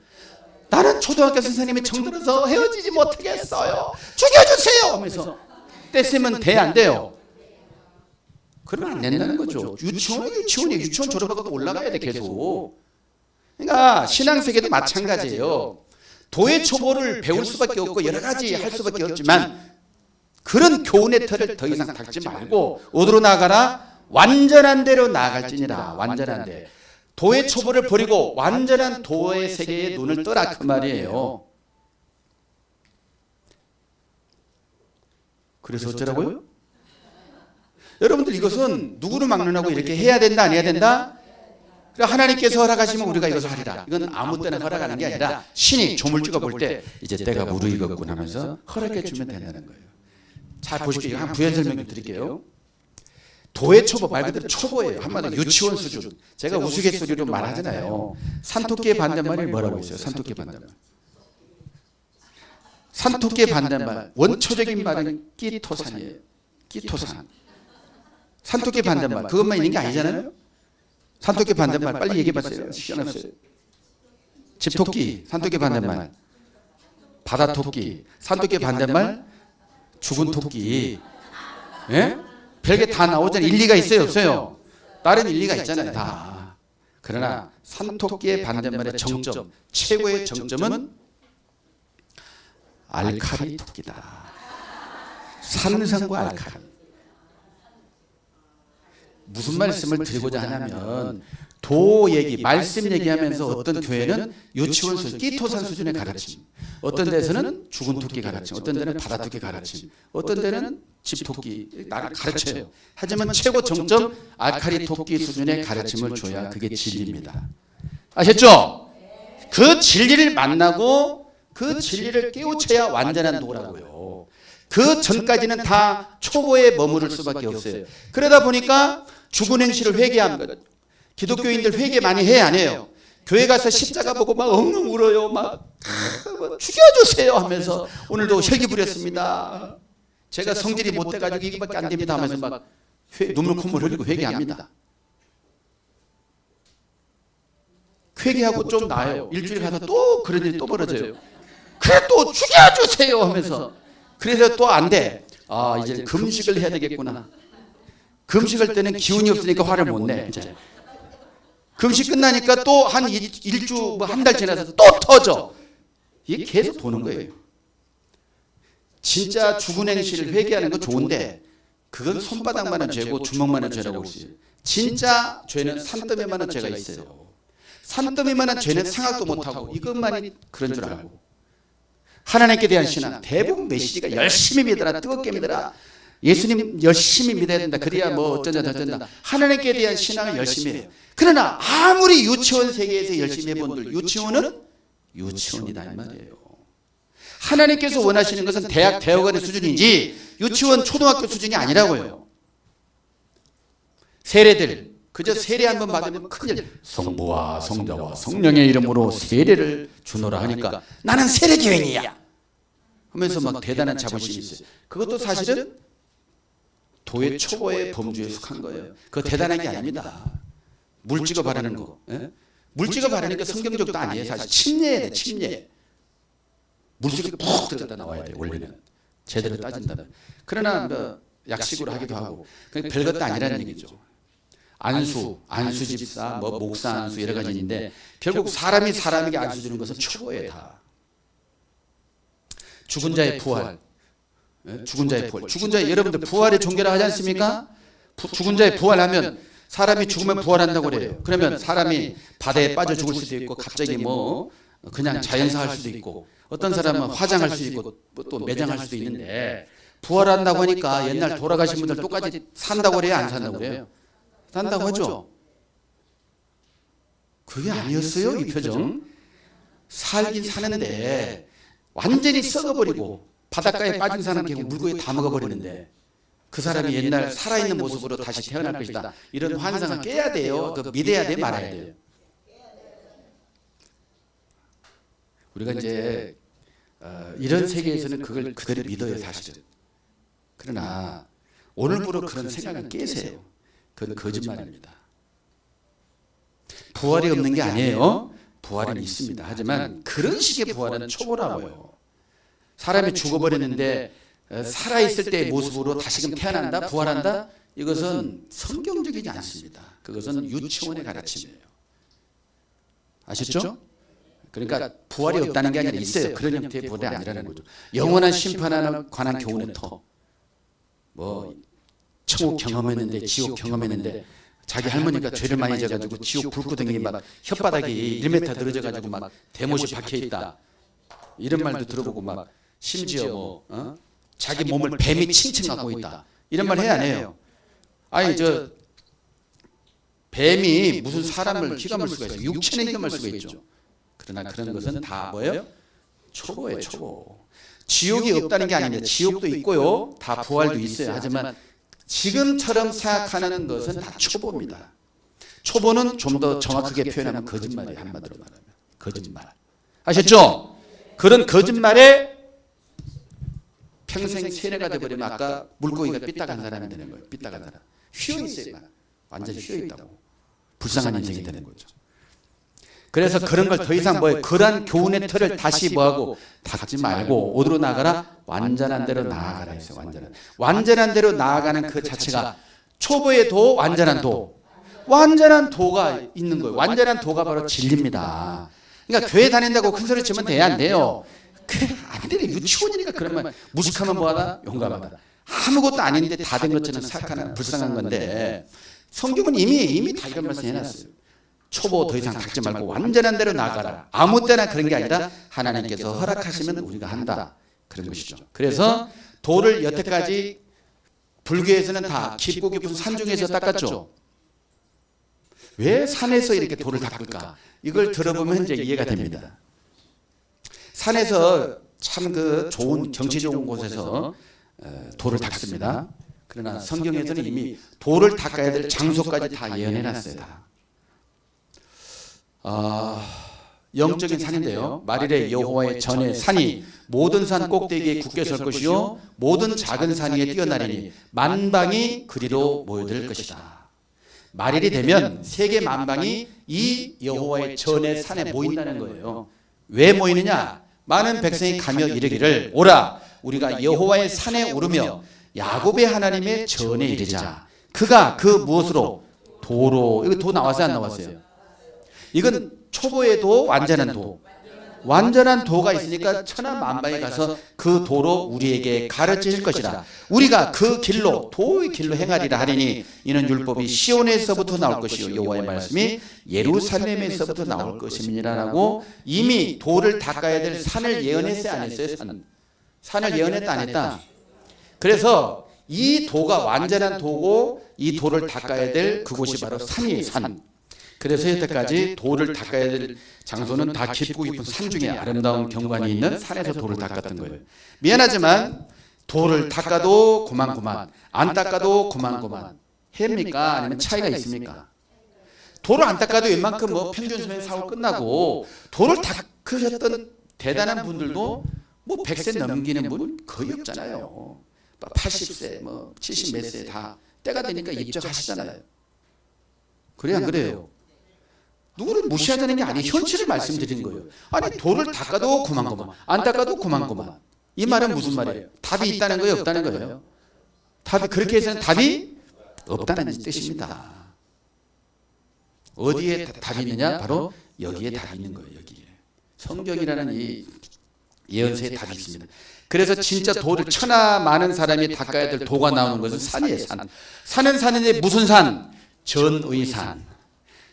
나는 초등학교 선생님이 정들어서 헤어지지 못하겠어요. 죽여주세요 하면서 떼쓰면 돼 안 돼요? 그러면 안 된다는 거죠. 유치원 졸업하고 올라가야 돼 계속. 그러니까 신앙세계도 마찬가지예요. 도의 초보를 배울 수밖에 없고 여러 가지 할 수밖에 없지만 그런 교훈의 틀을 더 이상 닦지 말고 어디로 나가라? 완전한 대로 나아갈지니라. 완전한 데. 도의 초보를 버리고 완전한 도의 세계에 눈을 떠라 그 말이에요. 그래서 어쩌라고요? 여러분들 이것은 누구를 막론하고 이렇게 해야 된다 안 해야 된다? 하나님께서 허락하시면 우리가 이것을 하리라. 이건 아무 때나 허락하는 게 아니라 신이 조물주가 볼 때 이제 때가 무르익었군 하면서 허락해 주면 된다는 거예요. 자 보십시오. 한 부연 설명 좀 드릴게요. 도의 초보, 말 그대로 초보예요. 한마디로 유치원 수준. 제가 우스갯소리로 말하잖아요. 산토끼의 반대말이 뭐라고 있어요? 산토끼의 반대말. 산토끼의 반대말. 원초적인 말은 끼토산이에요. 끼토산. 산토끼의 반대말. 그것만 있는 게 아니잖아요. 산토끼 반대말 빨리 얘기해봤어요. 시간 없어요. 집토끼, 산토끼 반대말. 바다토끼, 산토끼 반대말. 죽은 토끼. 예? 별게 다 나오잖아요. 일리가 있어요, 없어요? 다른 일리가 있잖아요, 다. 그러나 산토끼의 반대말의 정점, 최고의 정점은 알칼리 토끼다. 산성과 알칼리. 무슨 말씀을 드리고자 하냐면 도 얘기, 말씀 얘기하면서 어떤 교회는 유치원 수준, 끼토산 수준의 가르침, 어떤 데서는 죽은 토끼 가르침, 어떤 데는 바다토끼 가르침, 어떤 데는 집토끼 나를 가르쳐요. 하지만 최고 정점 알칼리 토끼 수준의 가르침을 줘야 그게 진리입니다. 아셨죠? 그 진리를 만나고 그 진리를 깨우쳐야 완전한 도라고요. 그 전까지는 다 초보에 머무를 수밖에 없어요. 그러다 보니까 죽은 행실을 회개하는 것. 기독교인들 회개 많이 해야 안 해요? 교회 가서 십자가 보고 막 엉엉 울어요. 막 죽여주세요 하면서 오늘도 혈기 부렸습니다. 제가 성질이 못 돼가지고 이거밖에 안 됩니다 하면서 막 눈물 콧물 흘리고 회개합니다. 회개하고 좀 나아요. 일주일 가서 또 그런 일이 또 벌어져요. 그래 또 죽여주세요 하면서 그래서 또 안 돼. 아 이제 금식을 해야 되겠구나. 금식할 때는 기운이 없으니까 화를 못 내. 이제 금식 끝나니까 또 한 일주 뭐 한 달 지나서 또 터져. 이게 계속 도는 거예요. 진짜 죽은 행실을 회개하는 건 좋은데 그건 손바닥만한 죄고 주먹만한 죄라고 있어요. 진짜 죄는 산더미만한 죄가 있어요. 산더미만한 죄는 생각도 못하고 이것만이 그런 줄 알고 하나님께 대한 신앙 대부분 메시지가 열심히 믿어라, 뜨겁게 믿어라, 예수님 열심히 믿어야 된다, 그래야 뭐 어쩐다 저쩐다, 하나님께 대한 신앙을 열심히 해요. 그러나 아무리 유치원 세계에서 열심히 해본들 유치원은 유치원이다 이 말이에요. 하나님께서 원하시는 것은 대학 대학원의 수준이지 유치원 초등학교 수준이 아니라고요. 세례들 그저 세례 한번 받으면 큰일. 성부와 성자와 성령의 이름으로 세례를 주노라 하니까 나는 세례교인이야 하면서 막 대단한 자부심이 있어요. 그것도 사실은 도의 초보의 범주에 속한 거예요. 그거 대단한 게 아닙니다. 물찍어 바르는 거. 예? 물찍어 바르는 게 성경적도 아니에요. 사실 침례해야 돼. 침례. 물찍이 푹 들어가다 나와야 돼. 원래는 제대로 따진다면. 그러나 뭐 약식으로 하기도 하고 별것도 아니라는 얘기죠. 안수, 안수집사, 뭐 목사 안수 여러 가지 있는데 결국 사람이 사람에게 안수 주는 것은 초보예요 다. 죽은 자의 부활, 죽은 자의 부활, 죽은 자의 여러분들 부활의 종교라 하지 않습니까? 죽은 자의 부활하면 사람이 죽으면 부활한다고 그래요. 그러면 사람이 바다에 빠져 죽을 수도 있고 갑자기 뭐 그냥 자연사할 수도 있고 어떤 사람은 화장할 수도 있고 또 매장할 수도 있는데 부활한다고 하니까 옛날 돌아가신 분들 똑같이 산다고 그래요? 안 산다고 그래요? 산다고 하죠. 그게 아니었어요 이 표정. 살긴 사는데 완전히 썩어버리고 바닷가에 빠진 사람 결국 물고기 다 먹어버리는데 그 사람이 옛날 살아있는 모습으로 다시 태어날 것이다. 이런 환상을 깨야 돼요. 그 믿어야 돼 말아야 돼요. 우리가 이제 이런 세계에서는 그걸 그대로 믿어요 사실은. 그러나 오늘부로 그런 생각을 깨세요. 그건 거짓말입니다. 부활이 없는 게 아니에요. 부활은 있습니다. 하지만 그런 식의 부활은 초보라고요. 사람이 죽어버렸는데 살아있을 때의 모습으로 다시금 태어난다, 부활한다? 이것은 성경적이지 않습니다. 그것은 유치원의 가르침이에요. 아셨죠? 그러니까 부활이 없다는 게 아니라 있어요. 그런 형태의 부활이 아니라는 거죠. 영원한 심판에 관한 교훈은 뭐 천국 경험했는데 지옥 경험했는데 자기 할머니가 죄를 많이 져가지고 지옥 불구덩이 막 혓바닥이 1m 늘어져가지고 막 대못이 박혀있다 이런 말도 들어보고 막 심지어 뭐 자기 몸을 뱀이 칭칭하고 있다 이런 말 해야 안 해요? 아니 저 뱀이 무슨 사람을 휘감을 수가 있어요. 육체는 휘감을 수가 있죠. 그러나 그런 것은 다 뭐예요? 초보예요, 초보. 지옥이 없다는 게 아닙니다. 지옥도 있고요. 다 부활도 있어요. 하지만 지금처럼 생각하는 것은 다 초보입니다. 초보는 좀 더 정확하게 표현하면 거짓말이에요. 한마디로 말하면 거짓말. 아셨죠? 그런 거짓말에 평생 세뇌가 돼버리면 아까 물고기가 삐딱한 사람이 되는 거예요. 삐딱한 사람. 휘어있어요. 완전히 휘어있다고. 불쌍한 인생이 되는 거죠. 그래서 그런 걸 더 이상 뭐예요? 그러한 교훈의 틀을 다시 뭐하고 닦지 말고 어디로 나가라? 완전한 대로 나아가라 했어요. 완전한 대로 나아가는 그 자체가 초보의 도, 완전한 도. 완전한 도가 있는 거예요. 완전한 도가 바로 진리입니다. 그러니까 교회 다닌다고 큰 소리 치면 돼야 안 돼요. 안 되네. 유치원이니까 그러면 무식하면 뭐하다? 용감하다. 아무것도 아닌데 다 된 것처럼 생각하는 불쌍한 건데 성경은 이미 다 이런 말씀 해놨어요. 초보 더 이상 닦지 말고 완전한 대로 나가라. 아무 때나 그런 게 아니라 하나님께서 허락하시면 우리가 한다. 그런 것이죠. 그래서 돌을 여태까지 불교에서는 다 깊고 깊은 산중에서 닦았죠. 왜 산에서 이렇게 돌을 닦을까? 이걸 들어보면 이제 이해가 됩니다. 산에서 참 그 좋은 경치 좋은 곳에서 돌을 닦습니다. 그러나 성경에서는 이미 돌을 닦아야 될 장소까지 다 예언해놨어요. 영적인 산인데요. 말일에 여호와의 전에 산이 모든 산 꼭대기에 굳게 설 것이요 모든 작은 산 위에 뛰어나리니 만방이 그리로 모여들 것이다. 말일이 되면 세계 만방이 이 여호와의 전의 산에 모인다는 거예요. 왜 모이느냐? 많은 백성이 가며 이르기를 오라 우리가 여호와의 산에 오르며 야곱의 하나님의 전에 이르자. 그가 그 무엇으로? 도로. 이거 도 나왔어요 안 나왔어요? 이건 초보의 도, 완전한 도. 완전한 도가 있으니까 천하만방에 가서 그 도로 우리에게 가르칠 것이라. 우리가 그 길로 도의 길로 행하리라 하리니 이는 율법이 시온에서부터 나올 것이요 여호와의 말씀이 예루살렘에서부터 나올 것임이라라고 이미 도를 닦아야 될 산을 예언했어요 안 했어요? 산을 예언했다 안 했다? 그래서 이 도가 완전한 도고 이 도를 닦아야 될 그곳이 바로 산이에요. 산. 그래서 여태까지 돌을 닦아야 될 장소는 다 깊고 깊은 산 중에 아름다운 경관이 있는 산에서 돌을 닦았던 거예요. 미안하지만 돌을 닦아도 고만고만 안 닦아도 고만고만 해입니까? 아니면 차이가 있습니까? 돌을 안 닦아도 웬만큼 뭐 평균 수명 사고 끝나고 돌을 닦으셨던 대단한 분들도 뭐 100세 넘기는 분 거의 없잖아요. 80세 뭐 70 몇 세 다 때가 되니까 입적하시잖아요. 그래요 안 그래요? 누구를 무시하자는 게 아니에요. 현실을 말씀드린 거예요. 아니 돌을 닦아도 고만고만 안 닦아도 고만고만. 이 말은 무슨 말이에요? 답이 있다는 거예요 없다는 거예요? 답이 그렇게 해서는 답이 없다는 뜻입니다. 어디에 답이 있느냐? 바로 여기에 답이 있는 거예요. 여기에. 성경이라는 이 예언서에 답이 있습니다. 그래서 진짜 돌을 천하 많은 사람이 닦아야 될 도가 나오는 것은 산이에요. 산. 산은 산인데 무슨 산? 전의산.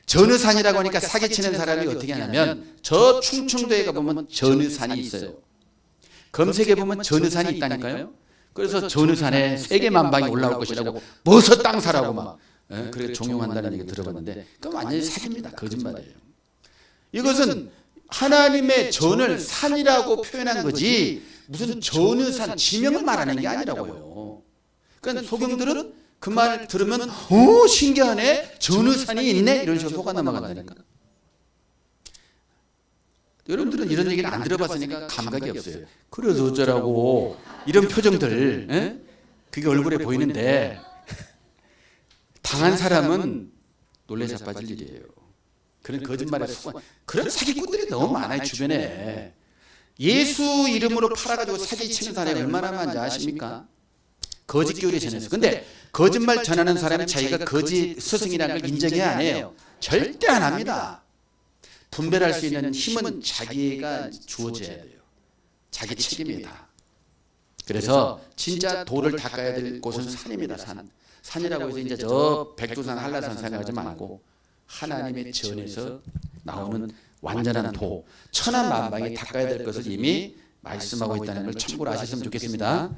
전의산이라고 하니까 사기치는 사람이 어떻게 하냐면 저 충청도에 가보면 전의산이 있어요. 검색해 보면 전의산이 있다니까요. 그래서 전의산에 세계 만방이 올라올 것이라고 버섯 땅 사라고 막 그렇게 종용한다는 얘기 들어봤는데 그건 완전히 사기입니다. 거짓말이에요. 이것은 하나님의 전을 산이라고 표현한 거지 무슨 전의산 지명을 말하는 게 아니라고요. 그러니까 소경들은 그 말 들으면 오 신기하네 전의산이 있네 이런 식으로 속아 넘어간다니까. 여러분들은 이런 얘기를 안 들어봤으니까 감각이 없어요. 그래서 어쩌라고 이런 표정들 그게 얼굴에 보이는데 당한 사람은 놀래 자빠질 일이에요. 그런 거짓말에 속아 그런 사기꾼들이 너무 많아요 주변에. 예수 이름으로 팔아가지고 사기치는 사람이 얼마나 많은지 아십니까? 거짓교리 전해서. 근데 거짓말 전하는 사람이 자기가 거짓 스승이라는 걸 인정해야 안 해요. 절대 안 합니다. 분별할 수 있는 힘은 자기가 주어져야 돼요. 자기 책임이다. 그래서 진짜 도를 닦아야 될 곳은 산입니다. 산. 산이라고 해서 이제 저 백두산 한라산 생각하지 말고 하나님의 전에서 나오는 완전한 도, 천하만방이 닦아야 될 것을 이미 말씀하고 있다는 걸 참고로 아셨으면 좋겠습니다.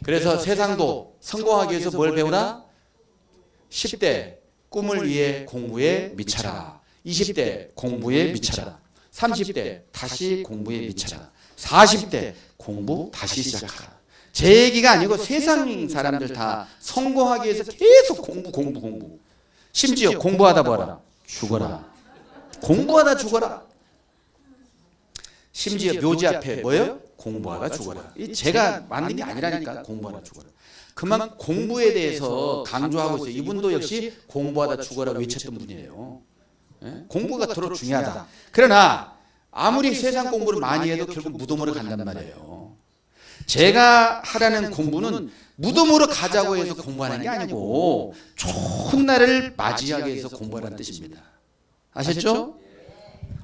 그래서 세상도 성공하기 위해서 뭘 배우라? 10대 꿈을 위해 공부에 미쳐라. 20대 공부에 미쳐라. 30대 다시 공부에 미쳐라. 40대 공부 다시 시작하라. 제 얘기가 아니고 세상 사람들 다 성공하기 위해서 계속 공부. 심지어 공부하다 뭐라? 죽어라. 공부하다 죽어라. 심지어 묘지 앞에 뭐예요? 공부하다 죽어라. 이 제가 만든 게 아니라니까. 공부하다 죽어라. 그만 공부에 대해서 강조하고 있어요. 이분도 역시 공부하다 죽어라 외쳤던 분이에요. 공부가 더러 중요하다. 그러나 아무리 세상 공부를 많이 해도 결국 무덤으로 간단 말이에요. 제가 하라는 공부는 무덤으로 가자고 해서 공부하는 게 아니고 좋은 날을 맞이하기 위해서 공부하라는 뜻입니다. 아셨죠?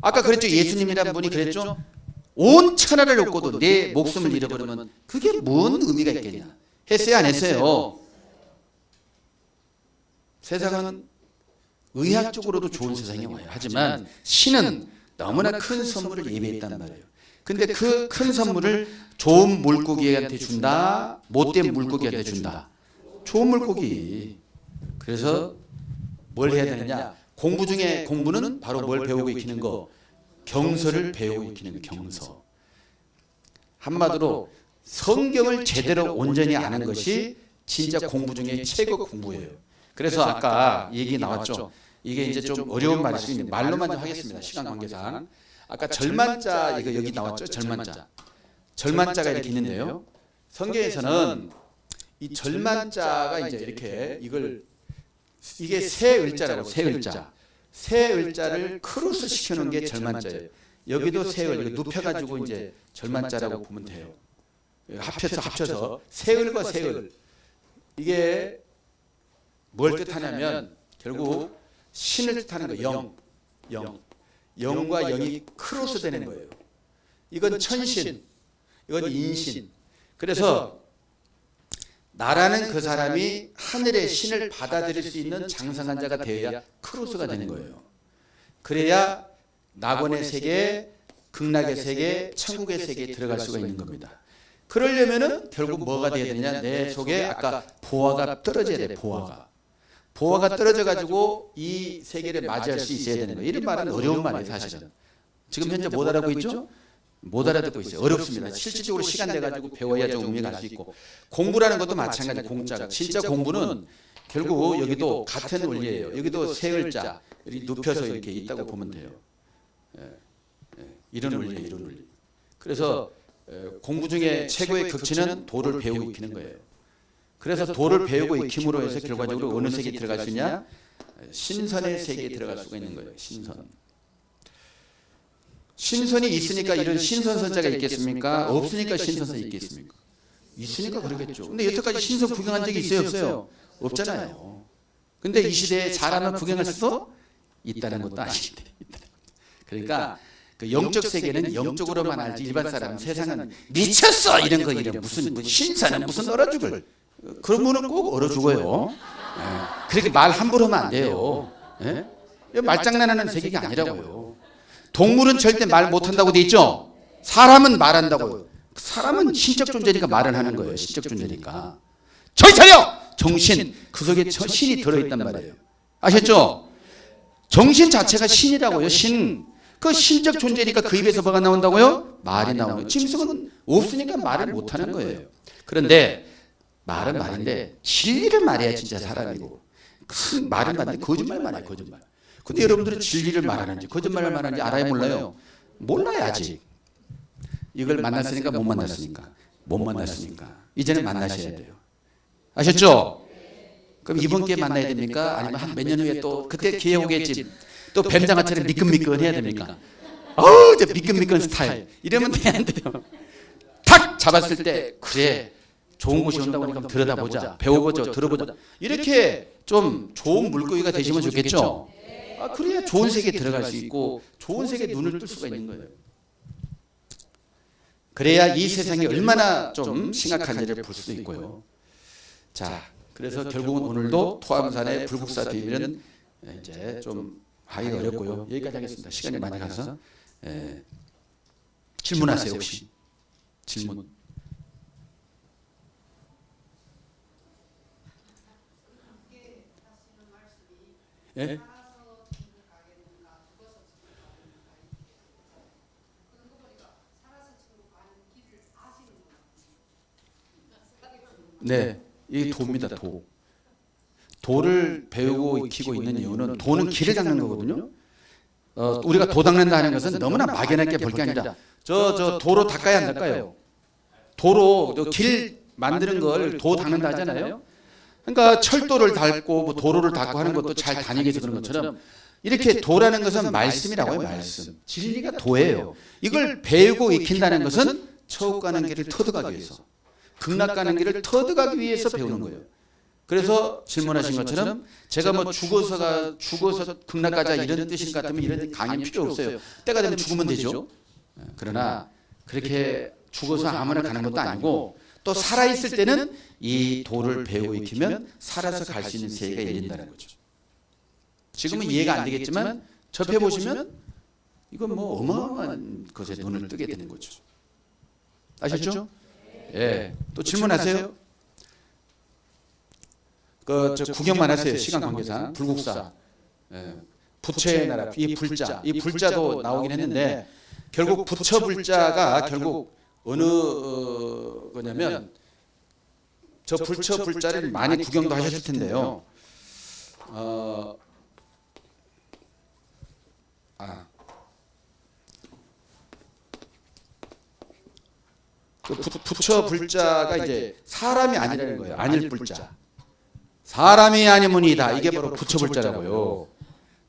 아까 그랬죠. 예수님이라는 분이 그랬죠. 온 천하를 얻고도 내 목숨을 잃어버리면 그게 뭔 의미가 있겠냐. 했어요, 안 했어요? 세상은 의학적으로도 좋은 세상이 와요. 하지만 신은 너무나 큰 선물을 예비했단 말이에요. 근데 그 큰 선물을 좋은 물고기한테 준다, 못된 물고기한테 준다. 좋은 물고기. 그래서 뭘 해야 되느냐? 공부 중에 공부는 바로 뭘 배우고 익히는 거? 경서를 배우고 익히는 거, 경서. 한마디로 성경을 제대로 온전히 아는 것이 진짜 공부 중에 최고 공부예요. 그래서 아까 얘기 나왔죠. 이게 이제 좀 어려운 말일 수 있는데 말로만 좀 하겠습니다. 시간 관계상. 아까 절만자 이거 여기 나왔죠. 절만자. 절만자가 이렇게 있는데요. 성경에서는 이 절만자가 이제 이렇게 이게 세 을자라고 세 을자. 세 을자를 크로스 시켜놓은 게 절만자예요. 여기도 세 을 이거 눕혀가지고 이제 절만자라고 보면 돼요. 합쳐서 세 을과 세 을. 이게 뭘 뜻하냐면 결국 신을 뜻하는 거 영과 영이 크로스 되는 거예요. 이건 천신, 이건 인신. 그래서 나라는 그 사람이 하늘의 신을 받아들일 수 있는 장성한 자가 되어야 크로스가 되는 거예요. 그래야 낙원의 세계, 극락의 세계, 천국의 세계에 들어갈 수가 있는 겁니다. 그러려면은 결국 뭐가 되어야 되느냐? 내 속에 아까 보화가 떨어져야 돼. 보화가 떨어져가지고 이 세계를 맞이할 수 있어야 되는 거예요. 이런 말은 어려운 말이에요, 사실은. 지금 현재 못 알아보고 있죠? 못 알아듣고 있어요. 어렵습니다. 실질적으로 시간 내가지고 배워야 좀 의미가 갈 수 있고. 공부라는 것도 마찬가지. 공자가. 진짜 공부는 결국 여기도 같은 원리예요. 여기도 세 글자 이렇게 눕혀서 이렇게 있다고 보면 돼요. 이런 원리예요. 이런 원리. 그래서 공부 중에 최고의 극치는 도를 배우고 익히는 거예요. 그래서 도를 배우고 익힘으로 해서 결과적으로 어느 세계에 들어갈 수 있냐? 신선의 세계에 들어갈 수가 있는 거예요. 신선이 있으니까 이런 신선선자가 있겠습니까? 없으니까 신선선이 있겠습니까? 있으니까 그러겠죠. 근데 여태까지 신선 구경한 적이 있어요? 없어요? 없잖아요. 근데 이 시대에 사람을 구경할 수도 있다는 것도 아닌데. 그러니까 그 영적 세계는 영적으로만 알지 일반 사람은 세상은 미쳤어 이런 거 이런 무슨 신선은 무슨 얼어 죽을 그런 분은 꼭 얼어 죽어요. 그렇게 말 함부로 하면 안 돼요. 말장난하는 세계가 아니라고요. 동물은 절대 말 못한다고 돼 있죠. 사람은 말한다고요. 사람은 신적 존재니까 말을 하는 거예요. 신적 존재니까. 정신 차려! 정신. 그 속에 신이 들어있단 말이에요. 아셨죠? 정신 자체가 신이라고요. 신. 그 신적 존재니까 그 입에서 뭐가 나온다고요? 말이 나오는 거예요. 짐승은 없으니까 말을 못하는 거예요. 그런데 말은 말인데 진리를 말해야 진짜 사람이고 말은 말인데 거짓말만 해요. 거짓말. 근데 여러분들은 진리를 말하는지 거짓말을 말하는지 알아요 몰라요? 몰라요 아직. 이걸 만났으니까 못 만났으니까. 못 만났으니까. 이제는 만나셔야 돼요. 아셨죠? 그럼 이번 기회에 만나야 됩니까? 아니면 한 몇 년 후에 또 그때 기회 오겠지. 또 뱀장아처럼 미끈미끈 해야 됩니까? 저 미끈미끈 스타일. 이러면 돼, 안 돼요? 탁 잡았을 때 그래. 좋은 곳이 온다고 하니까 들여다보자. 배워보자. 들어보자. 이렇게 좀 좋은 물고기가 되시면 좋겠죠? 그래야 좋은 세계에 들어갈 수 있고 좋은 세계에 눈을 뜰 수가 있는 거예요. 그래야 이 세상이 얼마나 좀 심각한 일을 볼 수도 있고요. 자, 그래서 결국은 오늘도 토암산의 불국사 비밀은 이제 좀 하기가 어렵고요. 여기까지 하겠습니다. 시간이 많이 가서. 질문하세요 혹시? 질문. 예? 네, 이 도입니다. 도. 도를 배우고 익히고 있는 이유는 도는 길을 닦는 거거든요. 우리가 도 닦는다 하는 것은 너무나 막연하게 볼 게 아니라 저 도로 닦아야 안 닦아요. 도로 길 만드는 걸 도 닦는다 하잖아요. 그러니까 철도를 닦고 뭐 도로를 닦고 하는 것도 잘 다니게 해서 그런 것처럼 이렇게 도라는 것은 말씀이라고요. 말씀. 진리가 도예요. 이걸 배우고 익힌다는 것은 처우 가는 길을 터득하기 위해서, 극락 가는 길을 터득하기 위해서 배우는 거예요. 그래서 질문하신 것처럼 제가 뭐 죽어서 극락 가자 이런 뜻인 것 같으면 이런 강의 필요 없어요. 때가 되면 죽으면 되죠. 그러나 그렇게 죽어서 아무나 가는 것도 아니고 또 살아있을 때는 이 도를 배우고 익히면 살아서 갈 수 있는 세계가 열린다는 거죠. 지금은 이해가 안 되겠지만 접해보시면 이건 뭐 어마어마한 것에 눈을 뜨게 되는 거죠. 아셨죠? 예. 또 질문하세요. 저 구경만 하세요. 시간 관계상. 불국사. 예. 부처의 나라. 이 불자. 이 불자도 나오긴 했는데 결국 부처 불자가 결국 어느 거냐면 저 부처 불자를 많이 구경도 하셨을 텐데요. 그 부처 불자가 이제 사람이 아니라는 거예요. 아닐 불자. 사람이 아니문이다. 이게 바로 부처 불자라고요.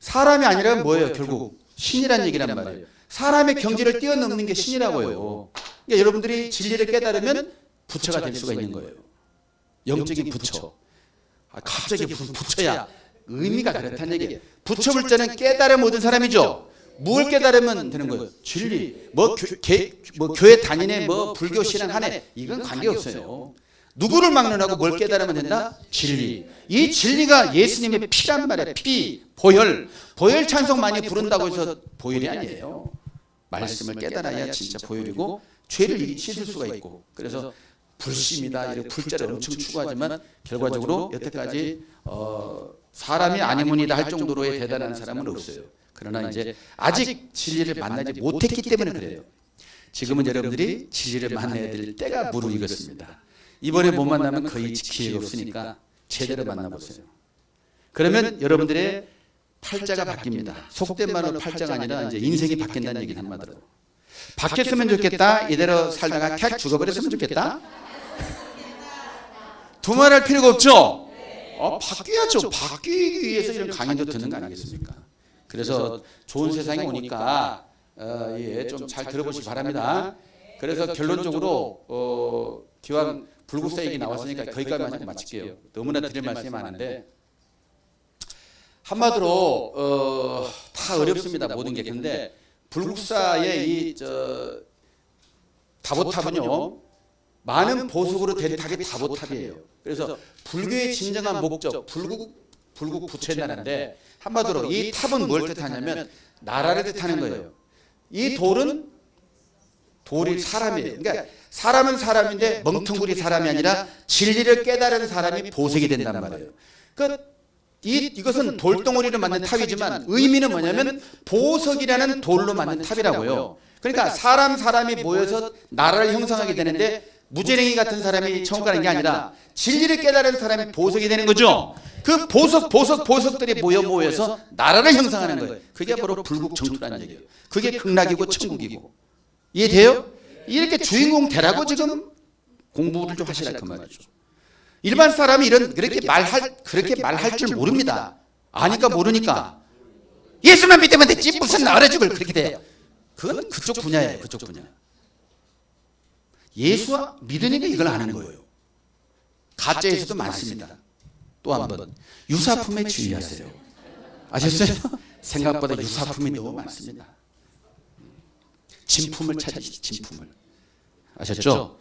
사람이 아니라면 뭐예요? 결국 신이란 얘기란 말이에요. 사람의 경지를 뛰어넘는 게 신이라고요. 그러니까 여러분들이 진리를 깨달으면 부처가 될 수가 있는 거예요. 영적인 부처. 갑자기 무슨 부처야. 의미가 그렇다는 얘기예요. 부처 불자는 깨달음 얻은 사람이죠. 뭘 깨달으면 되는 거예요? 진리. 뭐 교회 다니네, 뭐 불교 신앙 하네, 이건 관계없어요. 누구를 막론하고 뭘 깨달으면 된다? 진리. 이 진리가 예수님의 피란 말이에요. 피, 보혈. 보혈 찬송 많이 부른다고 해서 보혈이 아니에요. 말씀을 깨달아야 진짜 보혈이고 죄를 씻을 수가 있고. 그래서 불심이다, 이렇게 불자를 엄청 추구하지만 결과적으로 여태까지 사람이 아니문이다 할 정도로의 대단한 사람은 없어요. 그러나 이제 아직 진리를 만나지 못했기 때문에 그래요. 지금은 여러분들이 진리를 만나야 될 때가 무르익었습니다. 이번에 못 만나면 거의 기회가 없으니까 제대로 만나보세요. 그러면 여러분들의 팔자가 바뀝니다. 속된 말로 팔자가 아니라 이제 인생이 바뀐다는 얘기는 한마디로. 바뀌었으면 좋겠다. 이대로 살다가 캬 죽어버렸으면 좋겠다. 두말할 필요가 없죠. 바뀌어야죠. 바뀌기 위해서 이런 강의도 듣는 거 아니겠습니까? 그래서 좋은 세상이 오니까 좀 잘 들어보시기 바랍니다. 그래서 결론적으로 기왕 불국사 얘기 나왔으니까 거기까지만 하고 마칠게요. 너무나 드릴 말씀이 많은데 한마디로 다 어렵습니다. 모든 게. 근데 불국사의 이 다보탑은요, 많은 보석으로 된 탑이 다보탑이에요. 그래서 불교의 진정한 목적, 불국 부처의 나라인데 한마디로 이 탑은 뭘 뜻하냐면 나라를 뜻하는 거예요. 이 돌이 사람이에요. 그러니까 사람은 사람인데 멍텅구리 사람이 아니라 진리를 깨달은 사람이 보석이 된단 말이에요. 이것은 돌덩어리로 만든 탑이지만 의미는 뭐냐면 보석이라는 돌로 만든 탑이라고요. 그러니까 사람이 모여서 나라를 형성하게 되는데 무제랭이 같은 사람이 천국 가는 게 아니라 진리를 깨달은 사람이 보석이 되는 거죠. 그 보석들이 모여서 나라를 형성하는 거예요. 그게 바로 불국정토라는 얘기예요. 그게 극락이고 천국이고. 이해돼요? 이렇게 주인공 되라고 지금 공부를 좀 하시라 그 말이죠. 일반 사람이 그렇게 말할 줄 모릅니다. 아니까 모르니까 예수만 믿으면 됐지 무슨 얼어 죽을 그렇게 돼요. 그건 그쪽 분야예요. 그쪽 분야. 예수 믿으니까 이걸 아는 거예요. 가짜에서도 많습니다. 또 한 번 유사품에 주의하세요. 아셨어요? 생각보다 유사품이 너무 많습니다. 진품을 찾으시죠. 진품을. 아셨죠?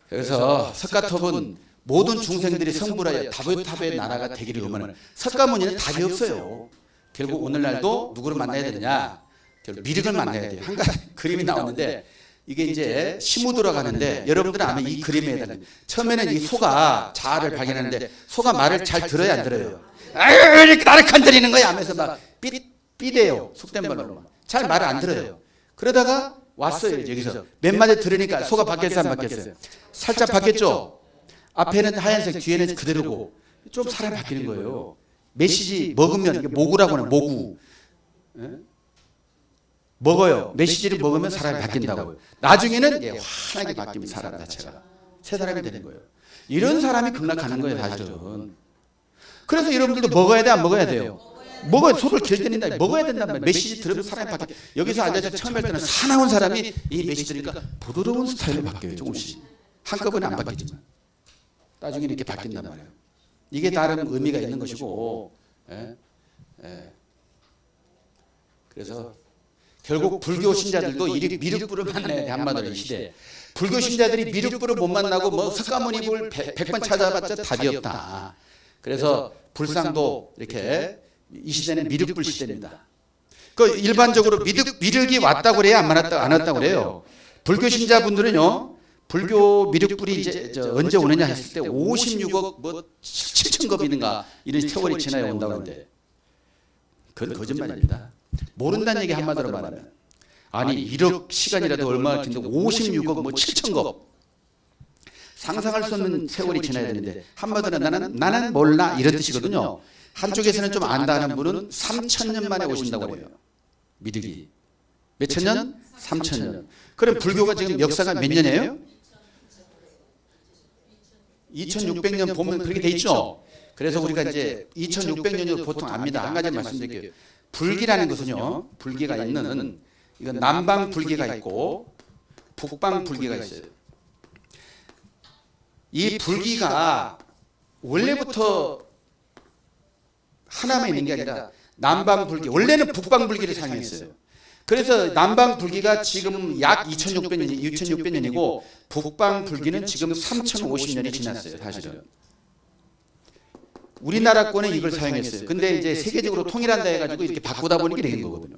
그래서 석가톱은 모든 중생들이 성불하여 다보탑의 나라가 되기를 요만을. 석가모니는 답이 없어요. 결국 오늘날도 누구를 만나야 되느냐? 결국 미륵을 만나야 돼요. 한 가지 그림이 나오는데 이게 이제 심우 들어가는데 여러분들은 아마 이 그림에 해당해요. 처음에는 이 소가 자아를 발견하는데 소가 말을 잘 들어야 안 들어요. 아유 이렇게 나를 건드리는 거야 하면서 막 삐대요. 속된 말로 잘 말을 안 들어요. 그러다가 왔어요. 여기서 몇 마디 들으니까 소가 바뀌었어요 안 바뀌었어요? 살짝 바뀌었죠. 앞에는 하얀색 뒤에는 그대로고 좀 사람이 바뀌는 거예요. 메시지 먹으면 이게 모구라고 하는 모구. 예? 먹어요. 메시지를 먹으면 사람이 바뀐다고요. 나중에는 환하게 바뀝니다. 사람 자체가. 새 사람이 되는 거예요. 이런 사람이 극락하는 거예요. 사실은. 그래서 여러분들도 먹어야 돼? 안 먹어야 돼요? 먹어야 소를 길들인다. 먹어야 된단 말이에요. 메시지 들으면 사람이 바뀌어. 여기서 앉아서 처음 할 때는 사나운 사람이 이 메시지 들으니까 부드러운 스타일로 바뀌어요. 조금씩. 한꺼번에 안 바뀌지만. 나중에 이렇게 바뀐단 말이에요. 이게 나름 의미가 있는 것이고. 예? 예. 그래서 결국 불교 신자들도 미륵불을 만나야 돼. 한마디로 이 시대에. 불교 신자들이 미륵불을 못 만나고 뭐 석가모니불 100번 찾아봤자 답이 없다. 그래서 불상도 이렇게 이 시대는 미륵불 시대입니다. 그 일반적으로 미륵이 왔다고 그래야 안 왔다고 그래요. 불교 신자분들은요. 불교 미륵불이 이제 언제 오느냐 했을 때 56억 뭐 7천겁이든가 이런 세월이 지나야 온다고 하는데 그건 거짓말입니다. 모른다는 얘기 한마디로 말하면 아니 1억 시간이라도 얼마나 긴데 56억 뭐 7천겁 상상할 수 없는 세월이 지나야 되는데 한마디로 나는 몰라 이런 뜻이거든요. 한쪽에서는 좀 안다는 분은 3천년 만에 오신다고 해요. 미륵이 몇 천년? 3천년. 그럼 불교가 지금 역사가 몇 년이에요? 2600년 보면 그렇게 돼 있죠. 그래서 우리가 이제 2600년이 보통 압니다. 한 가지 말씀드릴게요. 불기라는 것은요. 불기가 있는 이건 남방 불기가 있고 북방 불기가 있어요. 이 불기가 원래부터 하나만 있는 게 아니라 남방 불기 원래는 북방 불기를 사용했어요. 그래서 남방 불기가 지금 약 2600년이고 북방 불기는 지금 3050년이 지났어요. 사실은. 우리나라권은 이걸 사용했어요. 근데 이제 세계적으로 통일한다 해가지고 이렇게 바꾸다 보니까 되는 거거든요.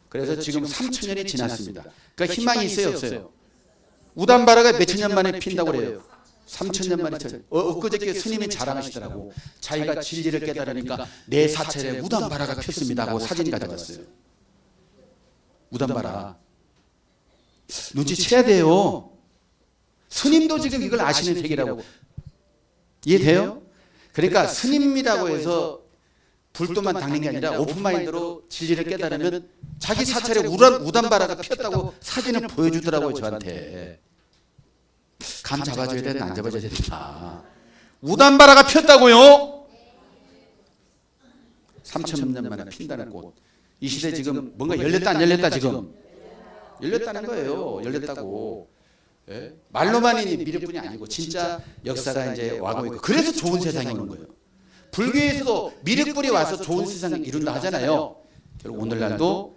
그래서 지금 3000년이 지났습니다. 그러니까 희망이 있어요, 없어요? 우담바라가 몇천 년 만에 핀다고 그래요. 3000년 만에. 엊그저께 스님이 자랑하시더라고. 자기가 진리를 깨달으니까 내 사찰에 우담바라가 폈습니다 하고 사진 가져갔어요. 우담바라. 눈치채야 돼요. 스님도 지금 이걸 아시는 세계라고. 이해돼요? 그러니까 스님이라고 해서 불도만 닦는 게 아니라 오픈마인드로 진리를 깨달으면 자기 사찰에 우담바라가 폈다고 사진을 보여주더라고요. 저한테. 감 잡아줘야 되나 안 잡아줘야 되나. 우담바라가 폈다고요? 3000년 만에 핀다는 곳. 이 시대 지금 뭔가 열렸다 안 열렸다 지금? 열렸다는 거예요. 열렸다고. 예? 말로만 이 미륵뿐이 아니고 진짜 역사가 이제 와고 있고 그래서 좋은 세상이 오는 거예요. 불교에서도 미륵불이 와서 좋은 세상을 이룬다 하잖아요. 결국 오늘날도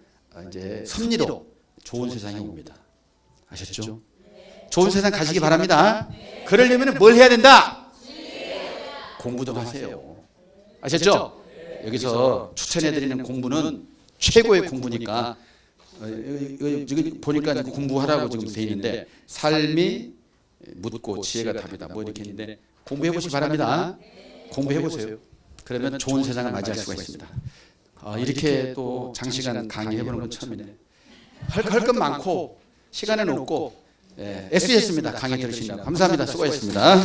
이제 섭리로 좋은 세상이 옵니다. 아셨죠? 좋은 세상 가시기 바랍니다. 그러려면 뭘 해야 된다? 공부 좀 하세요. 아셨죠? 여기서 추천해드리는 공부는 최고의 공부니까 지금 보니까 공부하라고 지금 돼 있는데 삶이 묻고 지혜가 답이다 뭐 이렇게 있는데 공부해 보시기 바랍니다. 공부해 보세요. 그러면 좋은 세상을 맞이할 수가 있습니다. 이렇게 또 장시간 강의해 보는 건 처음이네. 할 것 많고 시간은 없고 애쓰셨습니다. 강의 들으신다고 감사합니다. 수고하셨습니다.